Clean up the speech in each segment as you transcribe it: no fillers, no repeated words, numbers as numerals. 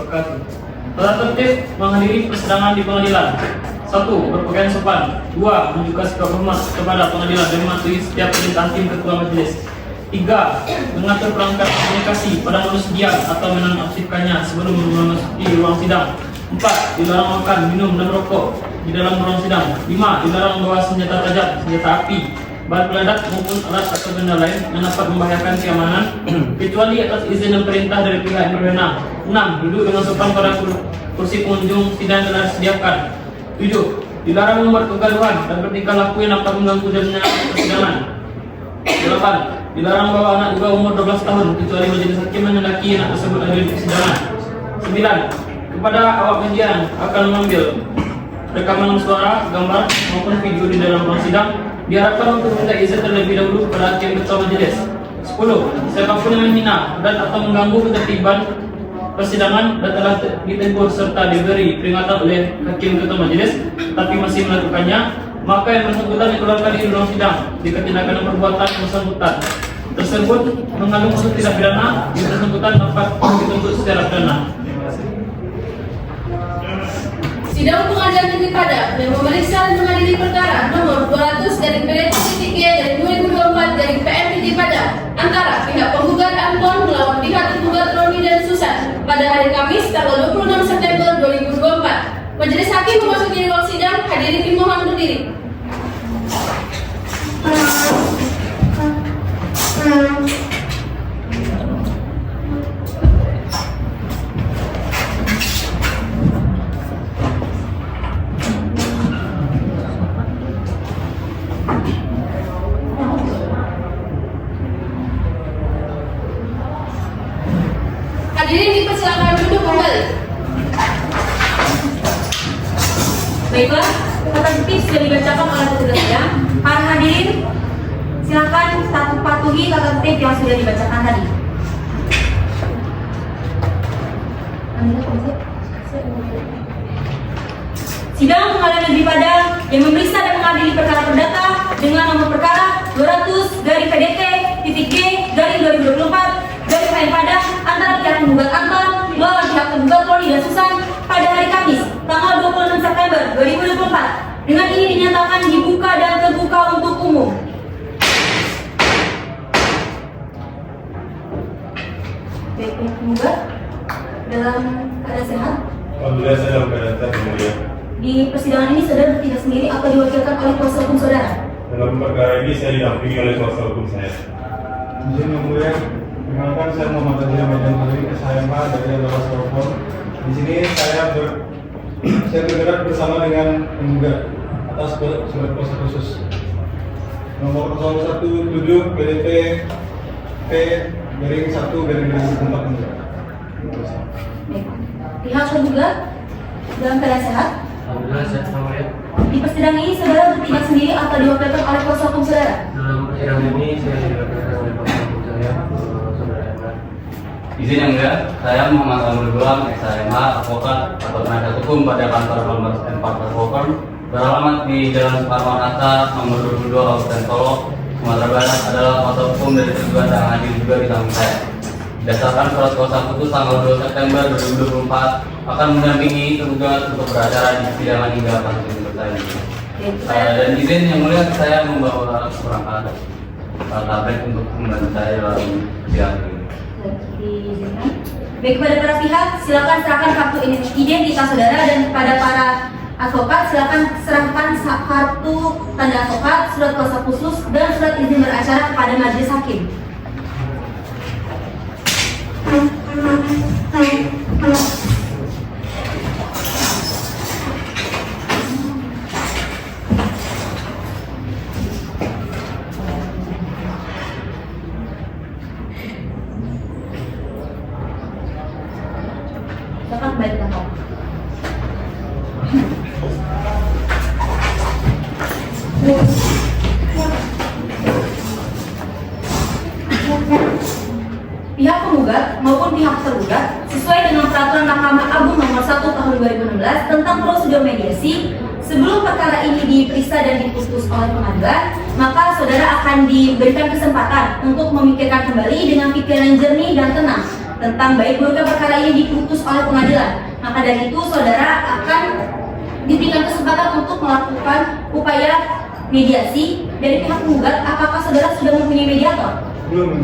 wabarakatuh. Tata tertib menghadiri persidangan di pengadilan. 1. Berpakaian sopan. 2. Menunjukkan sikap hormat kepada pengadilan dan mematuhi setiap perintah hakim ketua majelis. 3. Mengatur perangkat komunikasi pada manusia atau menonaktifkannya sebelum memasuki ruang sidang. 4. Dilarang makan, minum, dan merokok di dalam ruang sidang. 5. Dilarang membawa senjata tajam, senjata api, bahan peledak maupun alat atau benda lain yang dapat membahayakan keamanan kecuali atas izin dan perintah dari pihak yang berwenang. 6. Duduk dengan sopan pada kursi pengunjung sidang telah disediakan. 7. Dilarang membuat kegaduhan dan bertingkah laku yang dapat mengganggu jalannya persidangan. 8. Dilarang membawa anak juga umur 12 tahun kecuali majelis hakim menghendaki anak tersebut hadir di persidangan. 9. Kepada awak media akan mengambil rekaman suara, gambar maupun video di dalam ruang sidang diharapkan untuk minta izin terlebih dahulu kepada hakim ketua majelis. 10. Siapapun yang menghina dan atau mengganggu ketertiban persidangan dan telah ditegur serta diberi peringatan oleh hakim ketua majelis tapi masih melakukannya, maka yang bersangkutan dikeluarkan dari ruang sidang jika tindakan perbuatan bersangkutan tersebut mengandung unsur tindak pidana, yang bersangkutan dapat dituntut secara pidana. Sidang Pengadilan Negeri Padang yang memeriksa dan mengadili perkara nomor 200/PDT-2024/PM Padang antara pihak penggugat Anton melawan pihak tergugat Roni dan Susan pada hari Kamis tanggal 26 September 2024. Majelis hakim memasuki ruang sidang, hadirin dimohon berdiri. Hadirin dipersilakan duduk kembali. Baiklah, tata tertib sudah dibacakan oleh petugas sidang. Para hadirin, silakan patuhi tata tertib yang sudah dibacakan tadi. Sidang Pengadilan Negeri Padang yang memeriksa dan mengadili perkara perdata dengan nomor perkara 200/PDT-G-2024/PM Padang antara pihak penggugat Anton melawan pihak penggugat Roni dan Susan pada hari Kamis tanggal 26 September 2024. Dengan ini dinyatakan dibuka dan terbuka untuk umum. Baik, pihak penggugat dalam keadaan sehat. Alhamdulillah saya dalam keadaan sehat, yang mulia. Di persidangan ini saudara bertindak sendiri atau diwakilkan oleh kuasa hukum saudara? Dalam perkara ini saya didampingi oleh kuasa hukum saya. Izin yang mulia, perkenalkan saya Muhammad Adil Medan Putri, SHMH dari Adalah Sorokon. Di sini saya bergerak bersama dengan penggugat atas surat kuasa khusus nomor 0117 PDT P-1/4. Pihak tergugat dalam keadaan sehat? Alhamdulillah sehat, yang mulia. Di persidangan ini saudara bertindak sendiri atau diwakilkan oleh kuasa hukum saudara? Dalam persidangan ini saya diwakilkan oleh kuasa hukum saya, saudara Emran. Izin yang mulia, saya Muhammad Amrul Gulam, SHMH, advokat atau penasihat hukum pada kantor nomor 4 Advokat beralamat di Jalan Soekarno-Hatta, nomor 22, Kabupaten Solo, Sumatera Barat adalah kuasa hukum dari tergugat yang hadir juga di samping saya. Berdasarkan surat kuasa putus tanggal 2 September 2024 akan mendampingi tergugat untuk beracara di persidangan hingga kasus ini selesai. Dan izin yang mulia, saya membawa perangkat tablet untuk membantu saya dalam persidangan ini. Diizinkan. Baik, kepada para pihak silakan serahkan kartu identitas saudara, dan kepada para advokat silakan serahkan kartu tanda advokat, surat kuasa khusus dan surat izin beracara kepada majelis hakim. Silakan kembali ke kantor. Pihak penggugat maupun pihak tergugat sesuai dengan Peraturan Mahkamah Agung Nomor 1 Tahun 2016 tentang prosedur mediasi, sebelum perkara ini diperiksa dan diputus oleh pengadilan, maka saudara akan diberikan kesempatan untuk memikirkan kembali dengan pikiran jernih dan tenang tentang baik buruknya perkara ini diputus oleh pengadilan. Maka dari itu saudara akan diberikan kesempatan untuk melakukan upaya mediasi dari pihak penggugat. Apakah saudara sudah mempunyai mediator? Belum.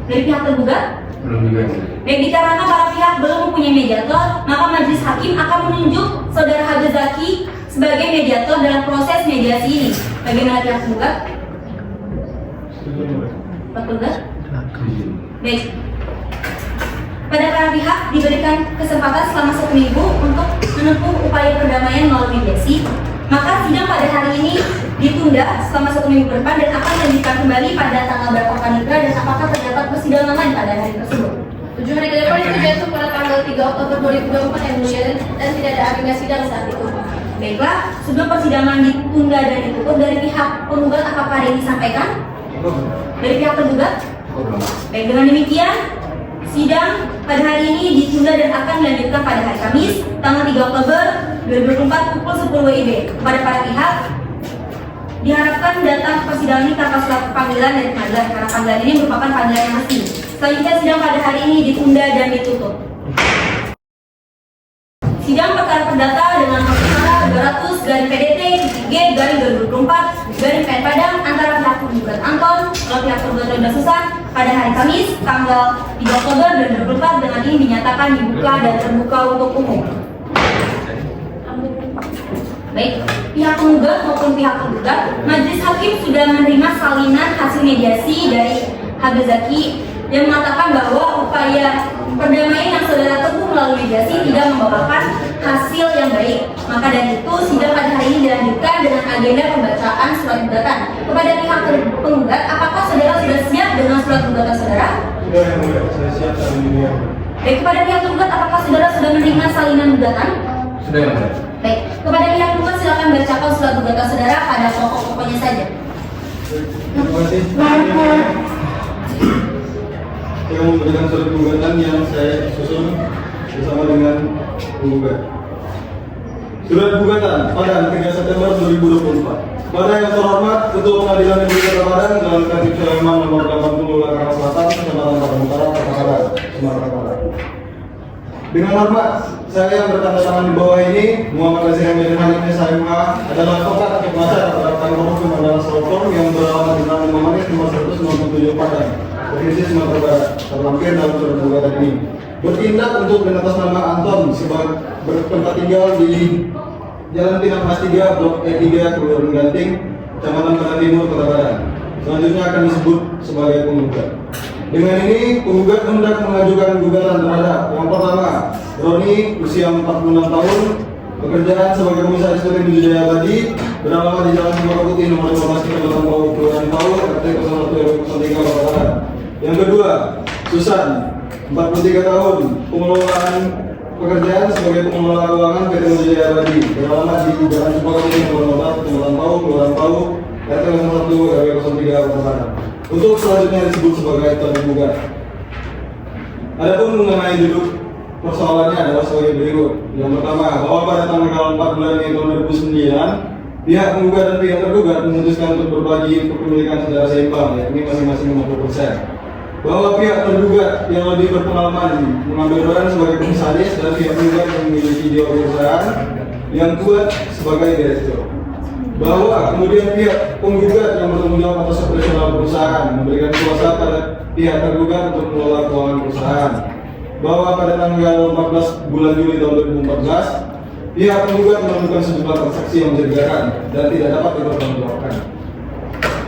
Dari pihak tergugat? Belum juga. Baik, dikarenakan para pihak belum mempunyai mediator, maka majelis hakim akan menunjuk saudara Habib Zaki sebagai mediator dalam proses mediasi ini. Bagaimana pihak penggugat? Pak penggugat? Baik. Pada para pihak diberikan kesempatan selama 1 minggu untuk menempuh upaya perdamaian melalui mediasi. Maka sidang pada hari ini ditunda selama 1 minggu ke depan dan akan dilanjutkan kembali pada tanggal berapa panitra dan apakah terdapat persidangan lain pada hari tersebut. 7 hari ke depan itu jatuh pada tanggal 3 Oktober 2024 yang mulia dan tidak ada agenda sidang saat itu. Baiklah, sebelum persidangan ditunda dan ditutup dari pihak penggugat apakah ada yang disampaikan? Dari pihak tergugat? Baik, dengan demikian sidang pada hari ini ditunda dan akan dilanjutkan pada hari Kamis tanggal 3 Oktober 2024 pukul 10 WIB. Kepada para pihak diharapkan datang ke persidangan ini tanpa surat panggilan dari pengadilan karena panggilan ini merupakan panggilan yang resmi. Selanjutnya sidang pada hari ini ditunda dan ditutup. Sidang perkara perdata dengan perkara 200/PDT/G/2024 PN antara pihak penggugat Anton dan pihak tergugat Ronda Susan pada hari Kamis tanggal 3 Oktober 2024 dengan ini dinyatakan dibuka dan terbuka untuk umum. Baik, pihak penggugat maupun pihak tergugat, majelis hakim sudah menerima salinan hasil mediasi dari Habib Zaki yang mengatakan bahwa upaya perdamaian yang saudara tempuh melalui mediasi tidak membawakan hasil yang baik. Maka dari itu sidang pada hari ini dilanjutkan dengan agenda pembacaan surat gugatan. Kepada pihak penggugat, apakah saudara sudah siap dengan surat gugatan saudara? Sudah yang mulia, saya siap dan mulia. Baik, kepada pihak penggugat, apakah saudara sudah menerima salinan gugatan? Sudah yang mulia. Baik, kepada pihak penggugat silakan bacakan surat gugatan saudara pada pokok-pokoknya saja. Terima kasih. Saya memberikan surat gugatan yang saya susun bersama dengan penggugat. Surat gugatan pada 3 September 2024. Pada yang terhormat Ketua Pengadilan Negeri Kota Padang Jalan Katib Sulaiman nomor 80 Larangan Selatan, Kecamatan Padang Utara, Kota Padang, Sumatera Barat. Dengan hormat, saya yang bertanda tangan di bawah ini, Muhammad Azhar Medan Halim SMH, adalah advokat atau pengacara terhadap kantor hukum adalah Solkom yang beralamat di Jalan Manis nomor 197 Padang, Provinsi Sumatera Barat, terlampir dalam surat gugatan ini. Bertindak untuk atas nama Anton sebagai bertempat tinggal di Jalan Pinang Mas 3, Blok E3, Kelurahan Ganting, Kecamatan Padang Timur, Kota Padang. Selanjutnya akan disebut sebagai penggugat. Dengan ini, penggugat hendak mengajukan gugatan terhadap yang pertama, Roni, usia 46 tahun, pekerjaan sebagai komisaris PT Budi Jaya Abadi, beralamat di Jalan Sumatera Putih nomor 15 Kecamatan Bau, Kelurahan Bau, RT 01 Kota Padang. Yang kedua, Susan, 43 tahun, pengelolaan pekerjaan sebagai pengelola keuangan PT Budi Jaya Abadi, beralamat di Jalan Sumatera Putih nomor 15 Kecamatan Bau, Kelurahan Bau, RT 01 RW 03 Kota Padang. Untuk selanjutnya disebut sebagai tergugat. Adapun mengenai duduk persoalannya adalah sebagai berikut. Yang pertama, bahwa pada tanggal 4 bulan Mei tahun 2009, pihak penggugat dan pihak tergugat memutuskan untuk berbagi kepemilikan secara seimbang, yakni masing-masing 50%. Bahwa pihak tergugat yang lebih berpengalaman mengambil peran sebagai komisaris dan pihak penggugat yang memiliki jiwa perusahaan yang kuat sebagai direktur. Bahwa kemudian pihak penggugat yang bertanggung jawab atas operasional perusahaan memberikan kuasa pada pihak tergugat untuk mengelola keuangan perusahaan. Bahwa pada tanggal 14 bulan Juli tahun 2014, pihak penggugat menemukan sejumlah transaksi yang mencurigakan dan tidak dapat dipertanggungjawabkan.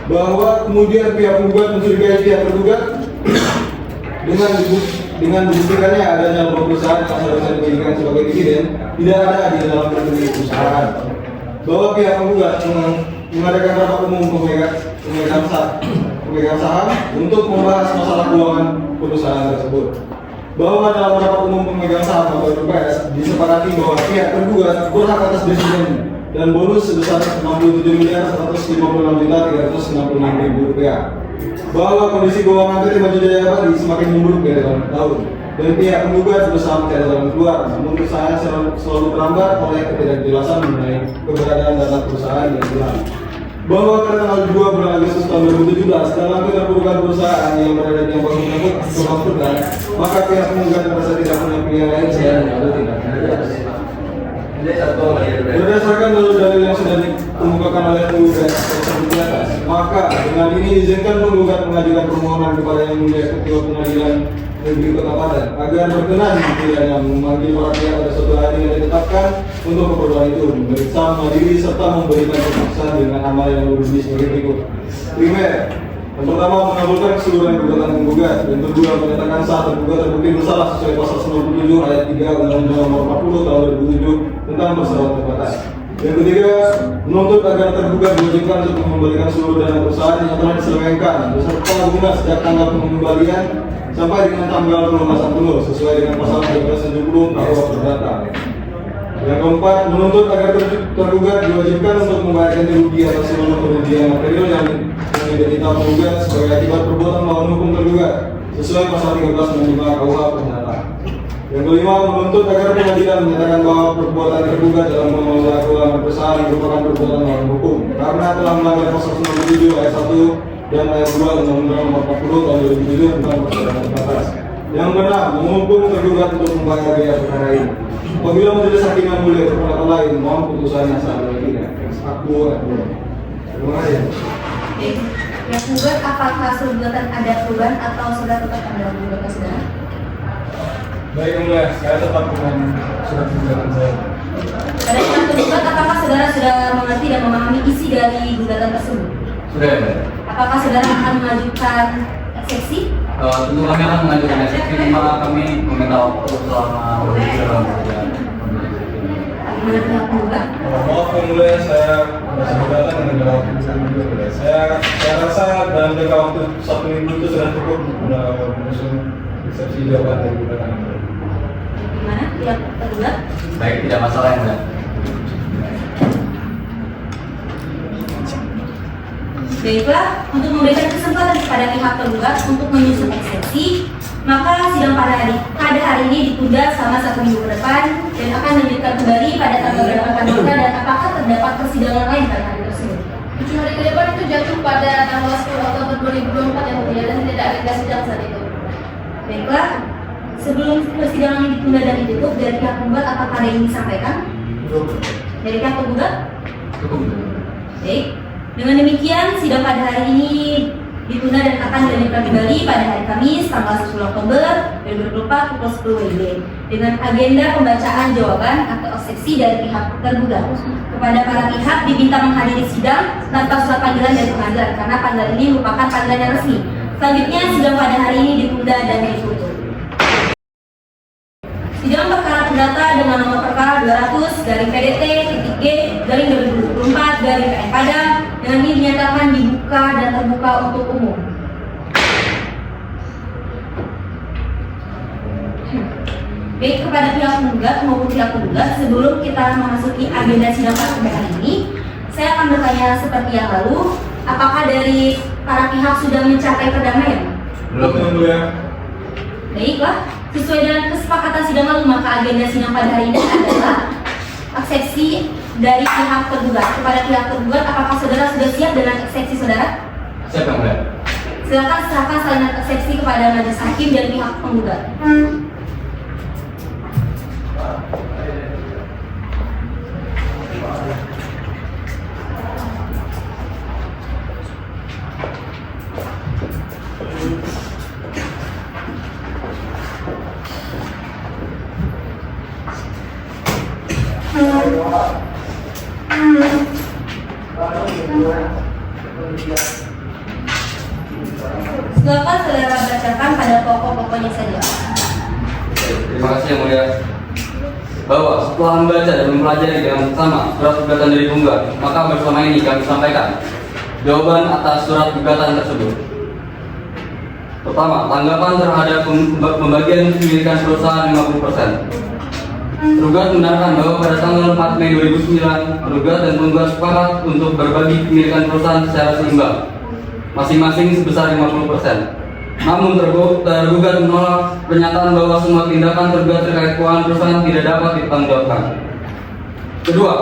Bahwa kemudian pihak penggugat mencurigai pihak tergugat dengan dibuktikannya adanya perusahaan yang seharusnya diberikan sebagai dividen tidak ada di dalam perusahaan. Bahwa pihak penggugat mengadakan rapat umum pemegang saham untuk membahas masalah keuangan perusahaan tersebut. Bahwa dalam rapat umum pemegang saham atau RPS disepakati bahwa pihak tergugat berhak atas dividen dan bonus sebesar Rp67.156.366.000 rupiah. Bahwa kondisi keuangan PT Maju Jaya Abadi semakin memburuk dari tahun ke tahun dan pihak penggugat berusaha mencari jalan keluar, namun perusahaan selalu terhambat oleh ketidakjelasan mengenai keberadaan data perusahaan yang hilang. bahwa pada tanggal 2 bulan Agustus tahun 2017 dalam keterpurukan perusahaan yang berada di bawah menyangkut kemaksudan, maka pihak penggugat merasa tidak punya pilihan lain selain mengambil tindakan di atas. Berdasarkan dalil yang sudah dikemukakan oleh penggugat tersebut di atas, maka dengan ini izinkan penggugat mengajukan permohonan kepada Yang Mulia Ketua Pengadilan Negeri Kota Padang agar berkenan kiranya memanggil para pihak pada suatu hari yang ditetapkan untuk keperluan itu, memeriksa, mengadili serta memberikan keputusan dengan amal yang berbunyi sebagai berikut. Primer, yang pertama mengabulkan keseluruhan gugatan penggugat, yang kedua menyatakan sah tergugat terbukti bersalah sesuai pasal 97 ayat 3 Undang-Undang Nomor 40 Tahun 2007 tentang perseroan terbatas. Yang ketiga, menuntut agar tergugat diwajibkan untuk mengembalikan seluruh dana perusahaan yang telah diselewengkan beserta bunga sejak tanggal pengembalian sampai dengan tanggal pelunasan penuh sesuai dengan pasal 370 KUH Perdata. Yang keempat, menuntut agar tergugat diwajibkan untuk membayar ganti rugi atas seluruh kerugian material yang diderita penggugat sebagai akibat perbuatan melawan hukum tergugat sesuai pasal 1365 KUH Perdata. Yang kelima, menuntut agar pengadilan menyatakan bahwa perbuatan tergugat dalam mengelola keuangan perusahaan merupakan perbuatan melawan hukum karena telah melanggar pasal 97 ayat 1 dan ayat 2 Undang-Undang Nomor 40 Tahun 2007 tentang persidangan terbatas. Yang keenam, menghukum tergugat untuk membayar biaya perkara ini. Apabila majelis hakim yang mulia berpendapat lain, mohon putusannya saat ini. Aku. Terima kasih. Yang penggugat, apakah surat gugatan ada perubahan atau sudah tetap ada gugatan saudara? Baik, Yang Mulia, saya tetap dengan surat gugatan saya. Pada surat penggugat, apakah saudara sudah mengerti dan memahami isi dari gugatan tersebut? Sudah ya, Mbak? Apakah saudara akan mengajukan eksepsi? Tentu kami akan mengajukan eksepsi, maka kami meminta waktu selama beberapa dalam persidangan. Bagaimana pihak penggugat? Maaf Yang Mulia, saya masih keberatan dengan jawab juga. Saya rasa dalam jangka waktu 1 minggu itu sudah cukup menyusun eksepsi jawaban dari gugatan. Bagaimana pihak tergugat? Baik, tidak masalah yang Mbak. Baiklah, untuk memberikan kesempatan kepada pihak tergugat untuk menyusun eksepsi, maka sidang pada hari ini ditunda selama 1 minggu ke depan dan akan dilanjutkan kembali pada tanggal berapa akan datang dan apakah terdapat persidangan lain pada hari tersebut. 7 hari ke depan itu jatuh pada tanggal 10 Oktober 2024 yang mulia dan tidak ada sidang saat itu. Baiklah, sebelum persidangan ini ditunda dan ditutup, dari pihak penggugat apakah ada yang disampaikan? Dari pihak penggugat? Cukup. Baik. Dengan demikian, sidang pada hari ini ditunda dan akan dilanjutkan kembali pada hari Kamis tanggal 10 Oktober 2024 pukul 10 WIB dengan agenda pembacaan jawaban atau eksepsi dari pihak tergugat. Kepada para pihak diminta menghadiri sidang tanpa surat panggilan dari pengadilan karena panggilan ini merupakan panggilan yang resmi. Selanjutnya, sidang pada hari ini ditunda dan ditutup. Sidang perkara perdata dengan nomor perkara 200/PDT-G/2024/PN Padang dengan ini dinyatakan dibuka dan terbuka untuk umum. Baik kepada pihak penggugat maupun pihak penggugat, sebelum kita memasuki agenda sidang pada hari ini, saya akan bertanya seperti yang lalu, apakah dari para pihak sudah mencapai perdamaian? Belum. Yang Mulia. Baiklah, sesuai dengan kesepakatan sidang lalu, maka agenda sidang pada hari ini adalah eksepsi dari pihak tergugat. Kepada pihak tergugat, apakah saudara sudah siap dengan eksepsi saudara? Siap yang Mbak? Silakan serahkan salinan eksepsi kepada majelis hakim dan pihak penggugat. Silakan saudara bacakan pada pokok-pokoknya saja. Terima kasih yang mulia. Bahwa setelah membaca dan mempelajari dengan sama surat gugatan dari penggugat, maka bersama ini kami sampaikan jawaban atas surat gugatan tersebut. Pertama, tanggapan terhadap pembagian kepemilikan perusahaan 50%. Tergugat membenarkan bahwa pada tanggal 4 Mei 2009, tergugat dan penggugat sepakat untuk berbagi kepemilikan perusahaan secara seimbang, masing-masing sebesar 50%. Namun tergugat menolak pernyataan bahwa semua tindakan tergugat terkait keuangan perusahaan tidak dapat ditanggungjawabkan. Kedua,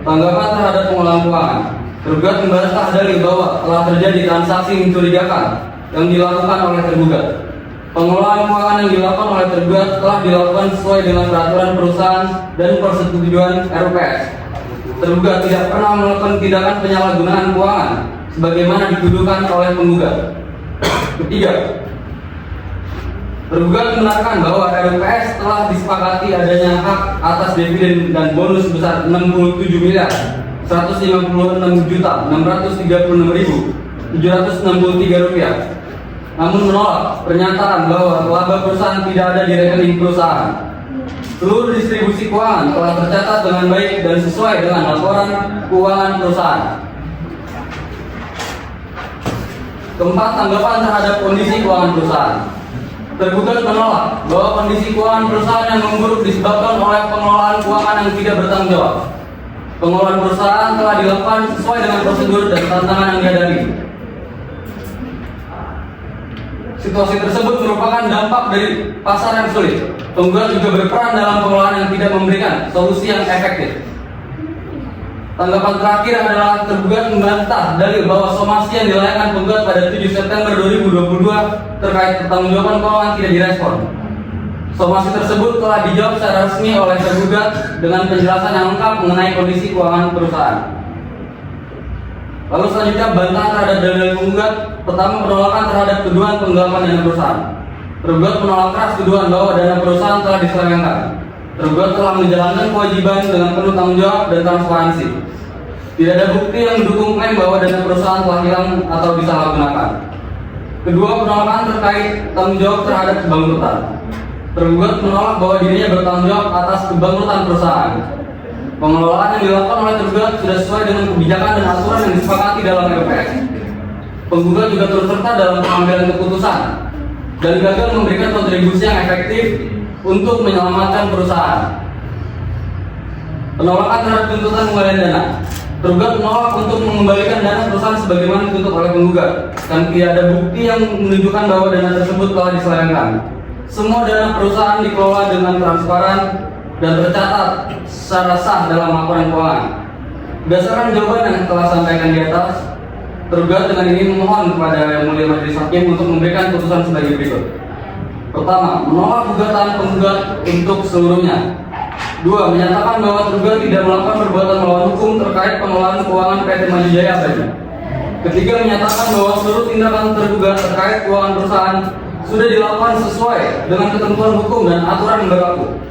tanggapan terhadap pengolahan keuangan. Tergugat membantah dalil bahwa telah terjadi transaksi mencurigakan yang dilakukan oleh tergugat. Pengelolaan keuangan yang dilakukan oleh tergugat telah dilakukan sesuai dengan peraturan perusahaan dan persetujuan RUPS. Tergugat tidak pernah melakukan tindakan penyalahgunaan keuangan sebagaimana dituduhkan oleh penggugat. Ketiga, tergugat membenarkan bahwa RUPS telah disepakati adanya hak atas dividen dan bonus sebesar 67.156.636.763 rupiah. Namun menolak pernyataan bahwa laba perusahaan tidak ada di rekening perusahaan. Seluruh distribusi keuangan telah tercatat dengan baik dan sesuai dengan laporan keuangan perusahaan. Keempat, tanggapan terhadap kondisi keuangan perusahaan. Tergugat menolak bahwa kondisi keuangan perusahaan yang memburuk disebabkan oleh pengelolaan keuangan yang tidak bertanggung jawab. Pengelolaan perusahaan telah dilakukan sesuai dengan prosedur dan tantangan yang dihadapi. Situasi tersebut merupakan dampak dari pasar yang sulit. Penggugat juga berperan dalam pengelolaan yang tidak memberikan solusi yang efektif. Tanggapan terakhir adalah tergugat membantah dalil bahwa somasi yang dilayangkan penggugat pada 7 September 2022 terkait pertanggungjawaban keuangan tidak direspon. Somasi tersebut telah dijawab secara resmi oleh tergugat dengan penjelasan yang lengkap mengenai kondisi keuangan perusahaan. Lalu selanjutnya bantahan terhadap dalil penggugat. Pertama, penolakan terhadap tuduhan penggelapan dana perusahaan. Tergugat menolak keras tuduhan bahwa dana perusahaan telah diselewengkan. Tergugat telah menjalankan kewajiban dengan penuh tanggung jawab dan transparansi. Tidak ada bukti yang mendukung klaim bahwa dana perusahaan telah hilang atau disalahgunakan. Kedua, penolakan terkait tanggung jawab terhadap kebangkrutan. Tergugat menolak bahwa dirinya bertanggung jawab atas kebangkrutan perusahaan. Pengelolaan yang dilakukan oleh tergugat sudah sesuai dengan kebijakan dan aturan yang disepakati dalam RUPS. Penggugat juga turut serta dalam pengambilan keputusan dan gagal memberikan kontribusi yang efektif untuk menyelamatkan perusahaan. Penolakan terhadap tuntutan pengembalian dana. Tergugat menolak untuk mengembalikan dana perusahaan sebagaimana dituntut oleh penggugat dan tidak ada bukti yang menunjukkan bahwa dana tersebut telah diselewengkan. Semua dana perusahaan dikelola dengan transparan dan tercatat secara sah dalam laporan keuangan. Berdasarkan jawaban yang telah sampaikan di atas, tergugat dengan ini memohon kepada Yang Mulia Majelis Hakim untuk memberikan putusan sebagai berikut. Pertama, menolak gugatan penggugat untuk seluruhnya. Dua, menyatakan bahwa tergugat tidak melakukan perbuatan melawan hukum terkait pengelolaan keuangan PT Maju Jaya Abadi. Ketiga, menyatakan bahwa seluruh tindakan tergugat terkait keuangan perusahaan sudah dilakukan sesuai dengan ketentuan hukum dan aturan yang berlaku.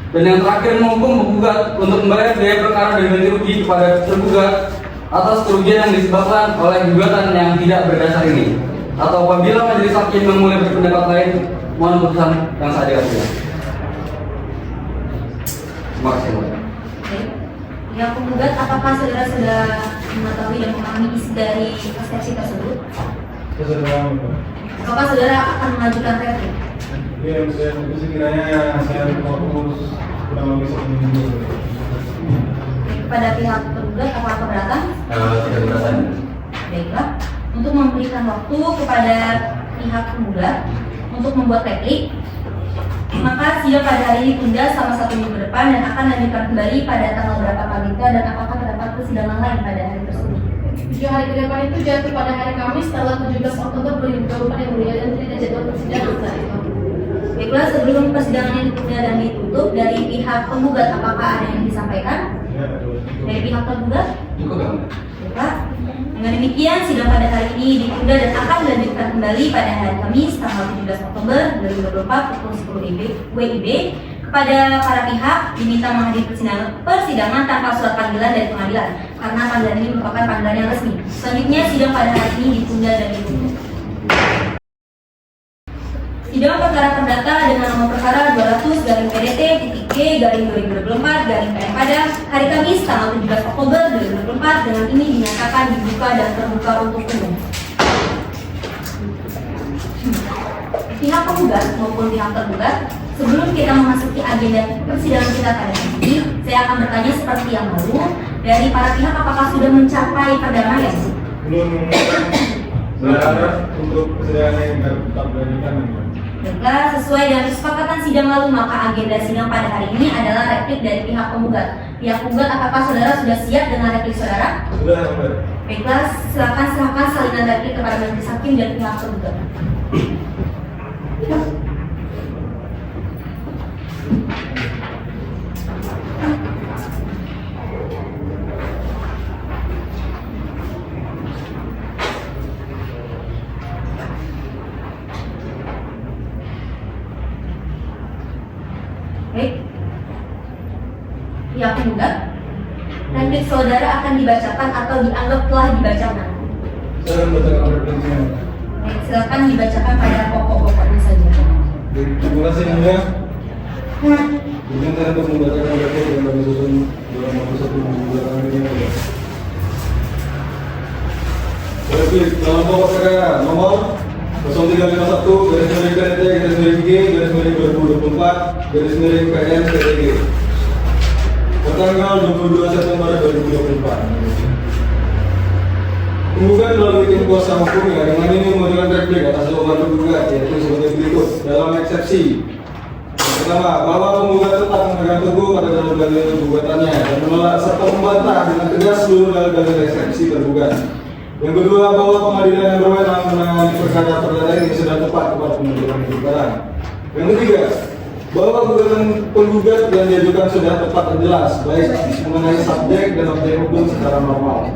Dan yang terakhir, menghukum penggugat untuk membayar biaya perkara dan ganti rugi kepada tergugat atas kerugian yang disebabkan oleh gugatan yang tidak berdasar ini. Atau apabila majelis hakim yang mulai berpendapat lain, mohon putusan yang saya diajukan. Terima kasih. Yang penggugat, apakah saudara sudah mengetahui dan memahami isi dari persepsi tersebut? Saya sudah paham, Pak. Apakah saudara akan mengajukan replik? Iya, saya sekiranya saya fokus kurang lebih 1 minggu. Kepada pihak tergugat, apakah keberatan? Tidak keberatan. Baiklah, untuk memberikan waktu kepada pihak penggugat untuk membuat replik, maka sidang pada hari ini ditunda selama 1 minggu ke depan dan akan lanjutkan kembali pada tanggal berapa panitia dan apakah terdapat persidangan lain pada hari tersebut. 7 hari ke depan itu jatuh pada hari Kamis tanggal 17 Oktober 2024 yang mulia dan tidak ada jadwal persidangan saat itu. Baiklah, sebelum persidangan yang ditunda dan ditutup, dari pihak penggugat apakah ada yang disampaikan? Dari pihak tergugat? Cukup ya? Baiklah. Dengan demikian, sidang pada hari ini ditunda dan akan dilanjutkan kembali pada hari Kamis tanggal 17 Oktober 2024 pukul 10 WIB. Kepada para pihak diminta menghadiri persidangan tanpa surat panggilan dari pengadilan karena panggilan ini merupakan panggilan yang resmi. Selanjutnya, sidang pada hari ini ditunda dan ditutup. Sidang perkara perdata dengan nomor perkara 200/PDT-G/2024/PM Padang hari Kamis tanggal 17 Oktober 2024 dengan ini dinyatakan dibuka dan terbuka untuk umum. Pihak penggugat maupun pihak tergugat, sebelum kita memasuki agenda persidangan kita pada hari ini, saya akan bertanya seperti yang lalu dari para pihak apakah sudah mencapai perdamaian? Belum berharap untuk persidangan yang tetap dilanjutkan. Baiklah, sesuai dengan kesepakatan sidang lalu, maka agenda sidang pada hari ini adalah replik dari pihak penggugat. Pihak penggugat, apakah saudara sudah siap dengan replik saudara? Sudah, Yang Mulia. Baiklah, silakan serahkan salinan replik kepada majelis hakim dan pihak penggugat. Baik. Pihak penggugat, replik saudara akan dibacakan atau dianggap telah dibacakan. Saya akan bacakan repliknya. Baik, silakan dibacakan pada pokok-pokoknya saja. Terima kasih, Yang Mulia. Izin saya untuk membacakan replik yang kami susun dalam waktu 1 minggu belakangan ini. Replik dalam pokok perkara nomor 0351 garis miring KNT garis miring G garis miring 2024 garis miring KN KTG tertanggal 22 September 2024. Penggugat melalui tim kuasa hukumnya dengan ini mengajukan replik atas jawaban penggugat, yaitu sebagai berikut dalam eksepsi. Yang pertama, bahwa penggugat tetap memegang teguh pada dalil-dalil gugatannya dan menolak serta membantah dengan tegas seluruh dalil-dalil eksepsi tergugat. Yang kedua, bahwa pengadilan yang berwenang menangani perkara perdata ini sudah tepat kepada pengadilan yang barang. Yang ketiga, bahwa gugatan penggugat yang diajukan sudah tepat dan jelas, baik mengenai subjek dan objek hukum secara normal.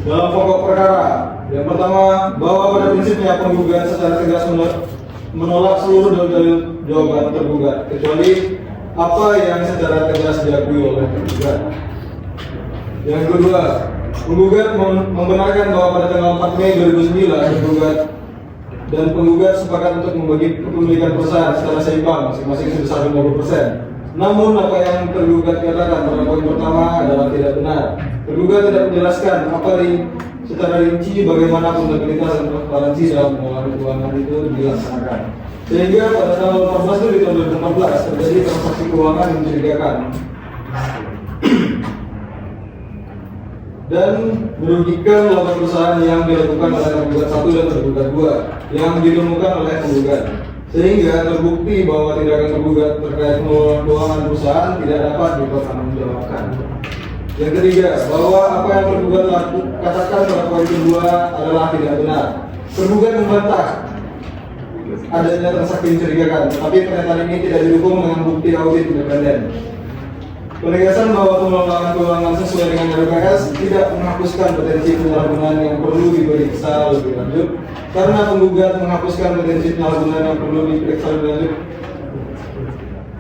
Dalam pokok perkara, yang pertama, bahwa pada prinsipnya penggugat secara tegas menolak seluruh dalil jawaban tergugat, kecuali apa yang secara tegas diakui oleh tergugat. Yang kedua, penggugat membenarkan bahwa pada tanggal 4 Mei 2009 tergugat dan penggugat sepakat untuk membagi kepemilikan perusahaan secara seimbang masing-masing sebesar 50%. Namun apa yang tergugat katakan pada poin pertama adalah tidak benar. Tergugat tidak menjelaskan secara rinci bagaimana akuntabilitas dan transparansi dalam pengelolaan keuangan itu dilaksanakan. Sehingga pada tanggal 14 Juli tahun 2014 terjadi transaksi keuangan yang mencurigakan dan merugikan laba perusahaan yang dilakukan oleh tergugat 1 dan tergugat 2 yang ditemukan oleh penggugat, sehingga terbukti bahwa tindakan tergugat terkait pengelolaan keuangan perusahaan tidak dapat dipertanggungjawabkan. Yang ketiga, bahwa apa yang tergugat katakan pada poin kedua adalah tidak benar. Tergugat membantah adanya transaksi mencurigakan, tetapi pernyataan ini tidak didukung dengan bukti audit independen. Penegasan bahwa pengelolaan keuangan sesuai dengan RPS tidak menghapuskan potensi penyalahgunaan yang perlu diperiksa lebih lanjut, karena penggugat menghapuskan potensi penyalahgunaan yang perlu diperiksa lebih lanjut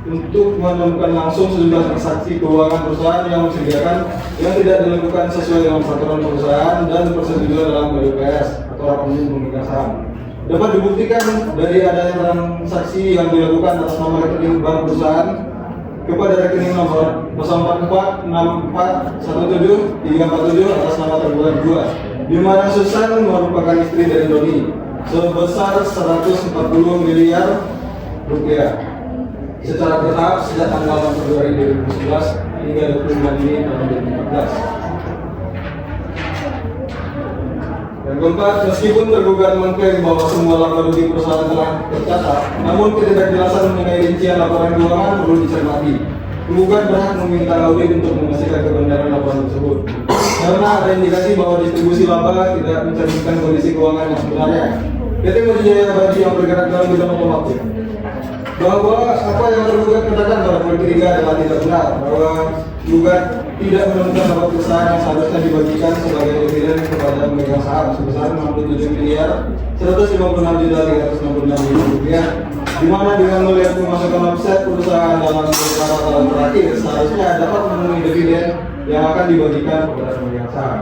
untuk menemukan langsung sejumlah transaksi keuangan perusahaan yang mencurigakan yang tidak dilakukan sesuai dengan peraturan perusahaan dan persetujuan dalam RPS atau rapat umum pemegang saham. Dapat dibuktikan dari adanya transaksi yang dilakukan atas nama rekening bank perusahaan kepada rekening nomor 0446417 atas nama tergugat 2, di mana Susan merupakan istri dari Doni, sebesar 140 miliar rupiah secara bertahap sejak tanggal 1 Februari 2011 hingga 25 Juni tahun 2014. Yang keempat, meskipun tergugat mengklaim bahwa semua laba rugi perusahaan telah tercatat, namun ketidakjelasan mengenai rincian laporan keuangan perlu dicermati. Penggugat berhak meminta audit untuk memastikan kebenaran laporan tersebut, karena ada indikasi bahwa distribusi laba tidak mencerminkan kondisi keuangan yang sebenarnya. PT Mojaya Abadi yang bergerak dalam bidang otomotif, bahwa apa yang tergugat katakan pada poin ketiga adalah tidak benar, bahwa gugat tidak menemukan laba perusahaan yang seharusnya dibagikan sebagai dividen kepada pemegang saham sebesar 67 miliar 156.366.000 rupiah, di mana dengan melihat pemasukan omset perusahaan dalam beberapa tahun terakhir seharusnya dapat memenuhi dividen yang akan dibagikan kepada pemegang saham.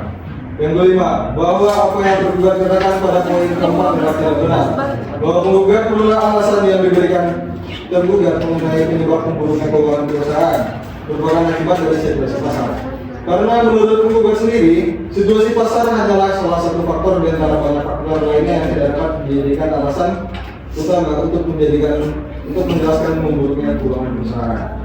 Yang kelima, bahwa apa yang tergugat katakan pada poin keempat adalah tidak benar, bahwa penggugat menolak alasan yang diberikan tergugat mengenai penyebab memburuknya keuangan perusahaan merupakan akibat dari situasi pasar. Karena menurut penggugat sendiri, situasi pasar hanyalah salah satu faktor di antara banyak faktor lainnya yang tidak dapat dijadikan alasan utama untuk menjelaskan memburuknya keuangan perusahaan.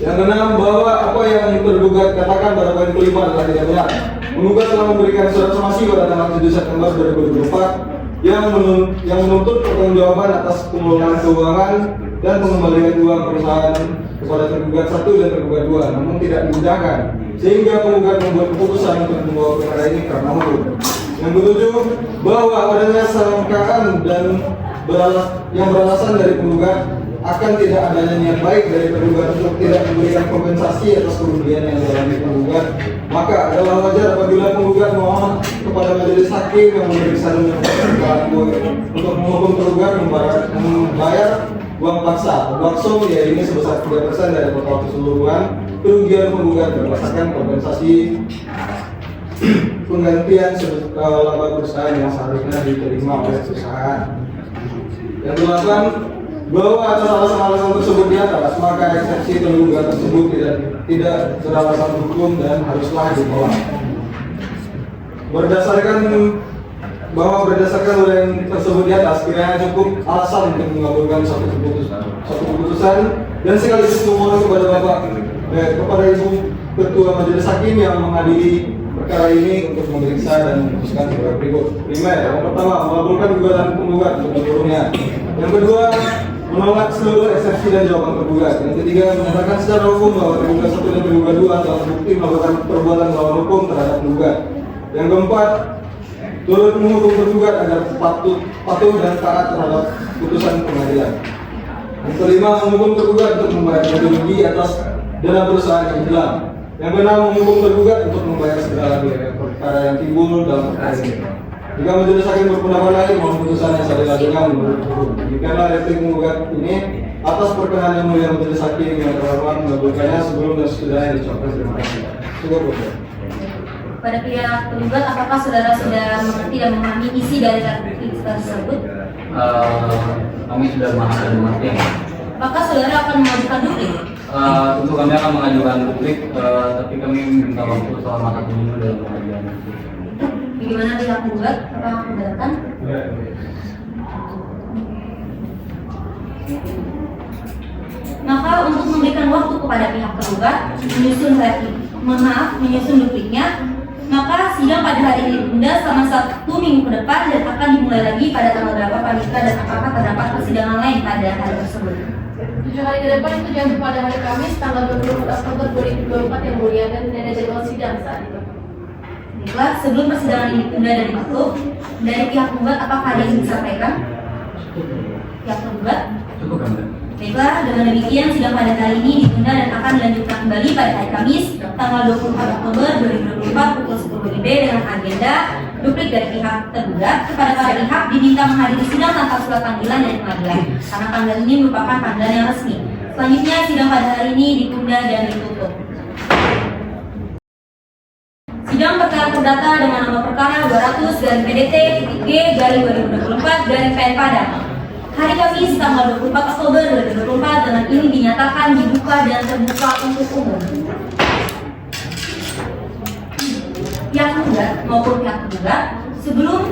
Yang keenam, bahwa apa yang tergugat katakan pada poin kelima adalah tidak benar. Penggugat telah memberikan surat somasi pada tanggal 7 September 2024 yang menuntut pertanggungjawaban atas pengelolaan keuangan dan pengembalian uang perusahaan kepada tergugat 1 dan tergugat 2, namun tidak dimudahkan sehingga penggugat membuat keputusan untuk membawa perkara ini karena hukum. Yang ketujuh, bahwa adanya sangkaan dan yang beralasan dari penggugat akan tidak adanya niat baik dari tergugat untuk tidak memberikan kompensasi atas kerugian yang dialami penggugat, maka adalah wajar apabila penggugat mohon kepada majelis hakim yang memeriksa untuk menghukum tergugat membayar uang paksa bakso yaitu sebesar 3% dari total keseluruhan kerugian penggugat berdasarkan kompensasi penggantian laba perusahaan yang seharusnya diterima oleh perusahaan. Yang kedelapan, bahwa atas alasan-alasan tersebut di atas, maka eksepsi tergugat tersebut tidak beralasan hukum dan haruslah ditolak. Berdasarkan uraian tersebut di atas, kiranya cukup alasan untuk mengabulkan satu keputusan dan sekaligus memohon kepada Ibu Ketua Majelis Hakim yang mengadili perkara ini untuk memeriksa dan memutuskan sebagai berikut. Primer, yang pertama, mengabulkan gugatan penggugat untuk seluruhnya. Yang kedua, menolak seluruh eksepsi dan jawaban tergugat. Yang ketiga, menyatakan secara hukum bahwa tergugat 1 dan tergugat 2 telah terbukti melakukan perbuatan melawan hukum terhadap penggugat. Yang keempat, turut menghukum tergugat agar patuh dan taat terhadap putusan pengadilan. Yang kelima, menghukum tergugat untuk membayar ganti rugi atas dana perusahaan yang hilang. Yang keenam, menghukum tergugat untuk membayar segala biaya perkara yang timbul dalam perkara ini. Jika majelis hakim berpendapat lain, mohon putusan yang saya lakukan menurut hukum. Jikalau replik penggugat ini atas perkenan yang mulia majelis hakim yang terhormat mengabulkannya sebelum dan sesudahnya diucapkan terima kasih. Cukup. Pada pihak tergugat, apakah saudara sudah mengerti dan memahami isi dari replik tersebut? Kami sudah memahami dan mengerti. Apakah saudara akan mengajukan duplik? Tentu kami akan mengajukan duplik, tapi kami minta waktu selama 1 minggu dalam pengajuan. Bagaimana pihak tergugat? Apakah keberatan? Maka untuk memberikan waktu kepada pihak tergugat menyusun dupliknya, maka sidang pada hari ini ditunda selama 1 minggu ke depan dan akan dimulai lagi pada tanggal berapa Panitra dan apakah terdapat persidangan lain pada hari tersebut. 7 hari ke depan itu jatuh pada hari Kamis tanggal 24 Oktober 2024 yang mulia dan tidak ada jadwal sidang saat itu. Baiklah, sebelum persidangan ini ditunda dan ditutup, dari pihak tergugat apakah ada yang disampaikan? Pihak tergugat? Cukup kan? Baiklah, dengan demikian sidang pada hari ini ditunda dan akan dilanjutkan kembali pada hari Kamis tanggal 24 Oktober 2024 pukul 10 WIB dengan agenda duplik dari pihak tergugat kepada para pihak diminta menghadiri sidang tanpa surat panggilan dari pengadilan karena panggilan ini merupakan panggilan yang resmi. Selanjutnya sidang pada hari ini ditunda dan ditutup. Sidang perkara perdata dengan nomor perkara 200/PDT-G/2024/PN Padang. Hari Kamis tanggal 24 Oktober 2024 dengan ini dinyatakan dibuka dan terbuka untuk umum. Pihak tergugat maupun pihak tergugat, sebelum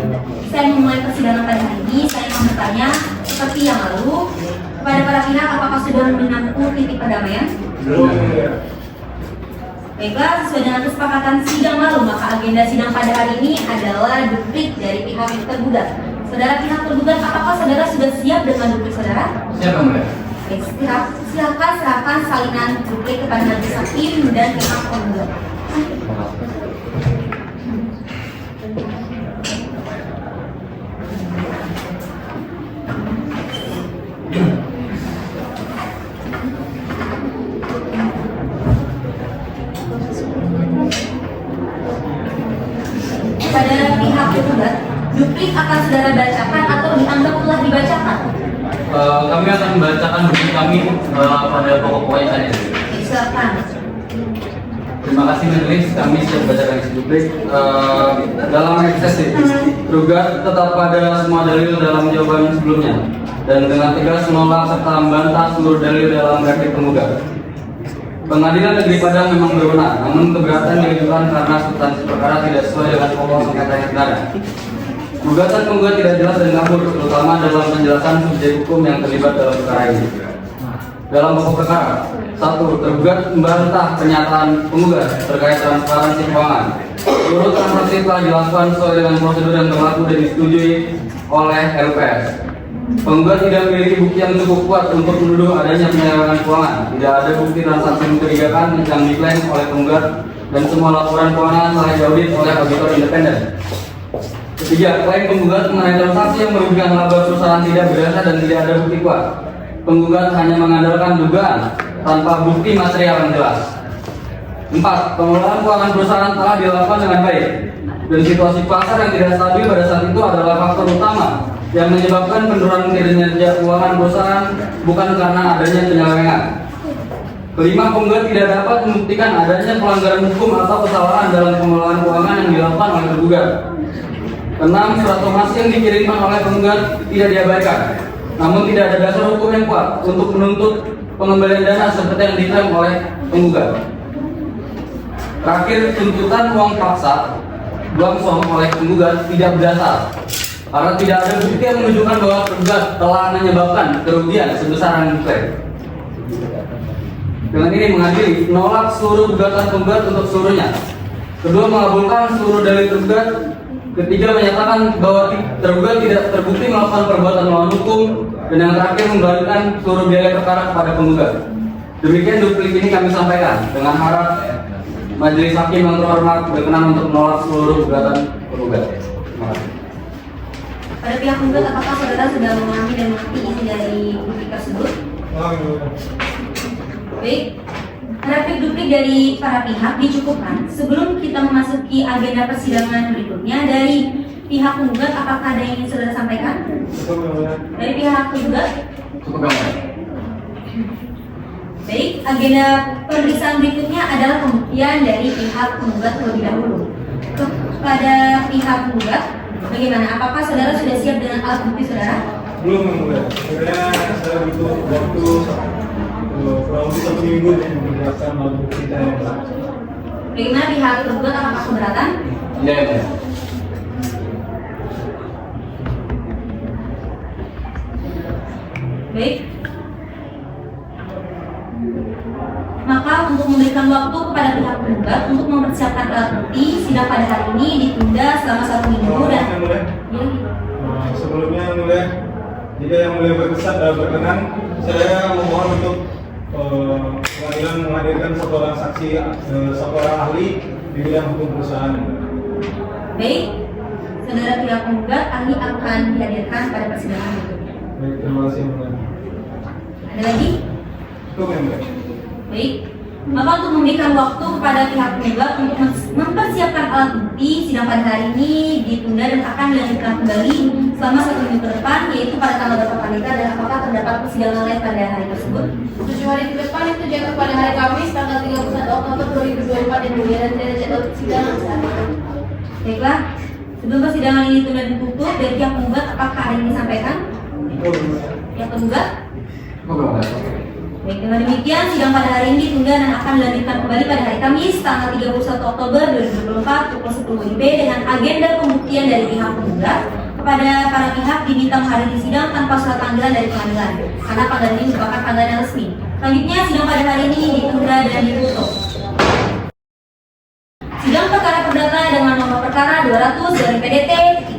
saya memulai persidangan pada hari ini, saya mau bertanya seperti yang lalu kepada para pihak, apakah sudah menempuh titik perdamaian? Baiklah, sesuai dengan kesepakatan sidang lalu, maka agenda sidang pada hari ini adalah duplik dari pihak yang tergugat. Saudara pihak tergugat, apakah saudara sudah siap dengan duplik saudara? Siap, Mbak. Baik, silakan serahkan salinan duplik kepada majelis hakim dan pihak tergugat. Pada pihak tergugat, duplik akan saudara bacakan atau dianggap telah dibacakan? Kami akan membacakan duplik kami pada pokok-pokoknya saja. Silakan. Terima kasih majelis, kami siap bacakan isi duplik. Dalam eksepsi, tergugat tetap pada semua dalil dalam jawaban sebelumnya dan dengan tegas menolak serta membantah seluruh dalil dalam replik penggugat. Pengadilan Negeri Padang memang berwenang, namun keberatan diajukan karena substansi perkara tidak sesuai dengan pokok sengketa yang sebenarnya. Gugatan penggugat tidak jelas dan ngawur, terutama dalam penjelasan subjek hukum yang terlibat dalam perkara ini. Dalam pokok perkara, 1. Tergugat membantah pernyataan penggugat terkait transparansi keuangan. seluruh transaksi telah dilakukan sesuai dengan prosedur yang berlaku dan disetujui oleh LPS. Penggugat tidak memiliki bukti yang cukup kuat untuk menuduh adanya penyelewengan keuangan. Tidak ada bukti transaksi mencurigakan yang diklaim oleh penggugat dan semua laporan keuangan telah diaudit oleh auditor independen. Ketiga, klaim penggugat mengenai transaksi yang merugikan laba perusahaan tidak berdasar dan tidak ada bukti kuat. Penggugat hanya mengandalkan dugaan tanpa bukti material yang jelas. 4. Pengelolaan keuangan perusahaan telah dilakukan dengan baik dan situasi pasar yang tidak stabil pada saat itu adalah faktor utama yang menyebabkan penurunan kinerja keuangan perusahaan, bukan karena adanya penyelewengan. Kelima, penggugat tidak dapat membuktikan adanya pelanggaran hukum atau kesalahan dalam pengelolaan keuangan yang dilakukan oleh tergugat. 6. Surat somasi yang dikirimkan oleh penggugat tidak diabaikan, namun tidak ada dasar hukum yang kuat untuk menuntut pengembalian dana seperti yang diklaim oleh penggugat. Terakhir, tuntutan uang paksa som oleh penggugat tidak berdasar karena tidak ada bukti yang menunjukkan bahwa penggugat telah menyebabkan kerugian sebesar yang diklaim. Dengan ini mengadili menolak seluruh gugatan penggugat untuk seluruhnya. Kedua, mengabulkan seluruh dalil tergugat. Ketiga, menyatakan bahwa tergugat tidak terbukti melakukan perbuatan melawan hukum. Dan yang terakhir, mengembalikan seluruh biaya perkara kepada penggugat. Demikian duplik ini kami sampaikan dengan harap majelis hakim yang terhormat berkenan untuk menolak seluruh gugatan penggugat. Terima kasih. Pada pihak penggugat, apakah saudara sudah memahami dan mengerti isi dari duplik tersebut? Baik, replik duplik dari para pihak dicukupkan. Sebelum kita memasuki agenda persidangan berikutnya, dari pihak penggugat, apakah ada yang ingin saudara sampaikan? Dari pihak penggugat? Cukup gambar. Baik, agenda pemeriksaan berikutnya adalah pembuktian dari pihak penggugat terlebih dahulu. Kepada pihak penggugat, bagaimana? Apakah saudara sudah siap dengan alat bukti saudara? Belum memulai. Sebenarnya saya butuh waktu kurang lebih 1 minggu untuk menjelaskan alat bukti saya. Bagaimana pihak penggugat, apakah keberatan? Tidak ya, Pak. Baik. Maka untuk memberikan waktu kepada pihak penggugat untuk mempersiapkan alat bukti, sidang pada hari ini ditunda selama 1 minggu dan Sebelumnya mulai, jika yang mulai berkenan, saya memohon untuk pengadilan menghadirkan satu orang saksi, satu orang ahli di bidang hukum perusahaan. baik, saudara pihak penggugat, ahli akan dihadirkan pada persidangan berikutnya. Baik, terima kasih. Ada lagi? Itu yang baik. Baik, maka untuk memberikan waktu kepada pihak penggugat untuk mempersiapkan alat bukti, sidang pada hari ini ditunda dan akan dilanjutkan kembali selama 1 minggu ke depan, yaitu pada tanggal berapa Panita, dan apakah terdapat persidangan lain pada hari tersebut? 7 hari ke depan itu jatuh pada hari Kamis tanggal 31 Oktober 2024 yang mulia, dan tidak jadwal persidangan saat itu. Baiklah, sebelum persidangan ini tunda ditutup, dari pihak penggugat apakah ada yang disampaikan? Pihak penggugat? Cukup gambar. Baik, dengan demikian sidang pada hari ini ditunda dan akan dilanjutkan kembali pada hari Kamis tanggal 31 Oktober 2024 pukul 10 WIB dengan agenda pembuktian dari pihak penggugat kepada para pihak diminta menghadiri sidang tanpa surat panggilan dari pengadilan karena panggilan ini merupakan panggilan yang resmi. Selanjutnya sidang pada hari ini ditunda dan ditutup. Sidang perkara perdata dengan nomor perkara 200 dari PDT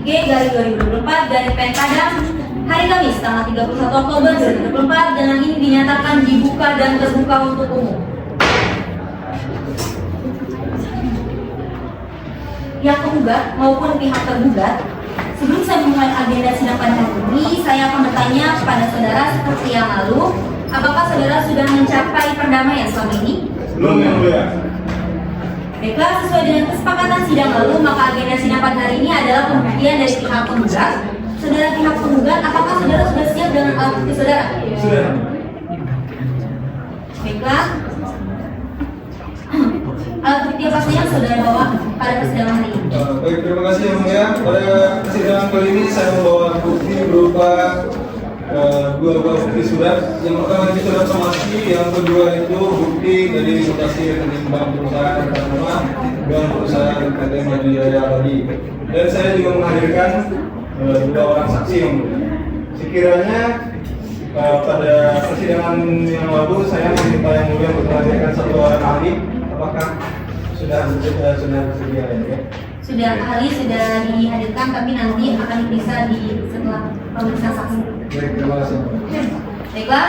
G garis 2024 dari Pengkadang hari Kamis tanggal 31 Oktober 2024 dengan ini dinyatakan dibuka dan terbuka untuk umum. Pihak penggugat maupun pihak tergugat, sebelum saya memulai agenda sidang pada hari ini, saya akan bertanya kepada saudara seperti yang lalu, apakah saudara sudah mencapai perdamaian selama ini? Belum yang mulia. Baiklah, sesuai dengan kesepakatan sidang lalu, maka agenda sidang pada hari ini adalah pembuktian dari pihak penggugat. Saudara pihak penggugat, apakah saudara sudah siap dengan alat bukti saudara? Sudah. Baiklah. Alat bukti apa saja yang saudara bawa pada persidangan hari ini? Baik, terima kasih yang mulia. Pada persidangan kali ini saya membawa bukti berupa dua buah bukti surat. Yang pertama itu surat somasi, yang kedua itu bukti dari mutasi rekening bank perusahaan pertama dan perusahaan PT Madjaya Abadi. Dan saya juga menghadirkan 2 orang saksi yang mulia. Sekiranya pada persidangan yang lalu saya meminta yang mulia untuk menghadirkan 1 orang ahli, apakah sudah bersedia ya. Sudah ahli sudah dihadirkan, tapi nanti akan diperiksa setelah pemeriksaan saksi. Baik, terima kasih. Baiklah,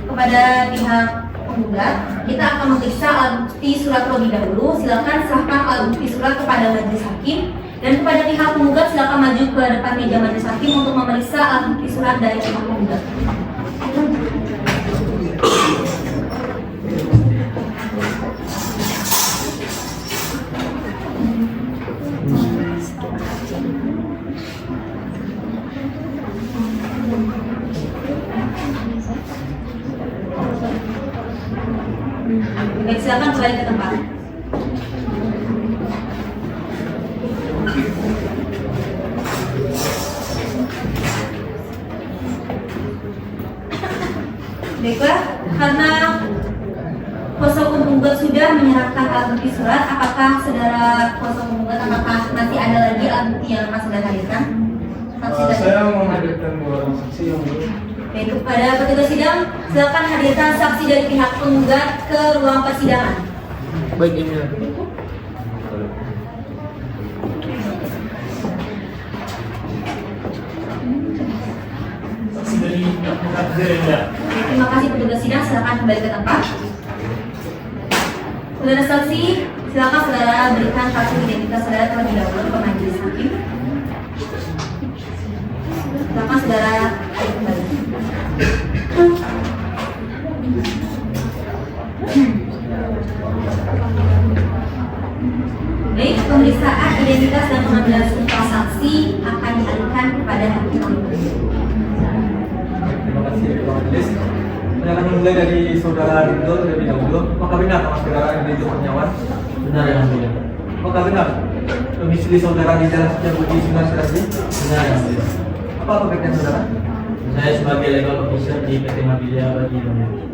kepada pihak penggugat kita akan memeriksa alat bukti surat terlebih dahulu. Silakan serahkan alat bukti surat kepada majelis hakim, dan kepada pihak penggugat silakan maju ke depan meja majelis hakim untuk memeriksa alat bukti surat dari pihak penggugat. Baik, silakan kembali ke tempat. Baiklah, karena kuasa hukum penggugat sudah menyerahkan alat bukti surat, apakah saudara kuasa hukum penggugat apakah masih ada lagi alat bukti yang akan saudara hadirkan? Saksi tadi. Saya menghadirkan 2 orang saksi yang belum. Baik, kepada petugas sidang, silakan hadirkan saksi dari pihak penggugat ke ruang persidangan. Baik, ini. Saksi dari pihak Zerenda. Terima kasih petugas sidang, silakan kembali ke tempat. Saudara saksi, silakan saudara berikan kartu identitas saudara terlebih dahulu ke majelis hakim. Silakan saudara kembali. Baik, pemeriksaan identitas dan pengambilan sumpah saksi akan dialihkan kepada hakim. Terima kasih Pak Majelis. Saya akan memulai dari saudara Rinto terlebih dahulu. Apakah benar nama saudara Rinto Kurniawan? Benar yang mulia. Apakah benar domisili saudara di Jalan Setiabudi Sunan Serasi? Benar yang mulia. Apa pekerjaan saudara? Saya sebagai legal officer di PT Mabilia Abadi yang mulia.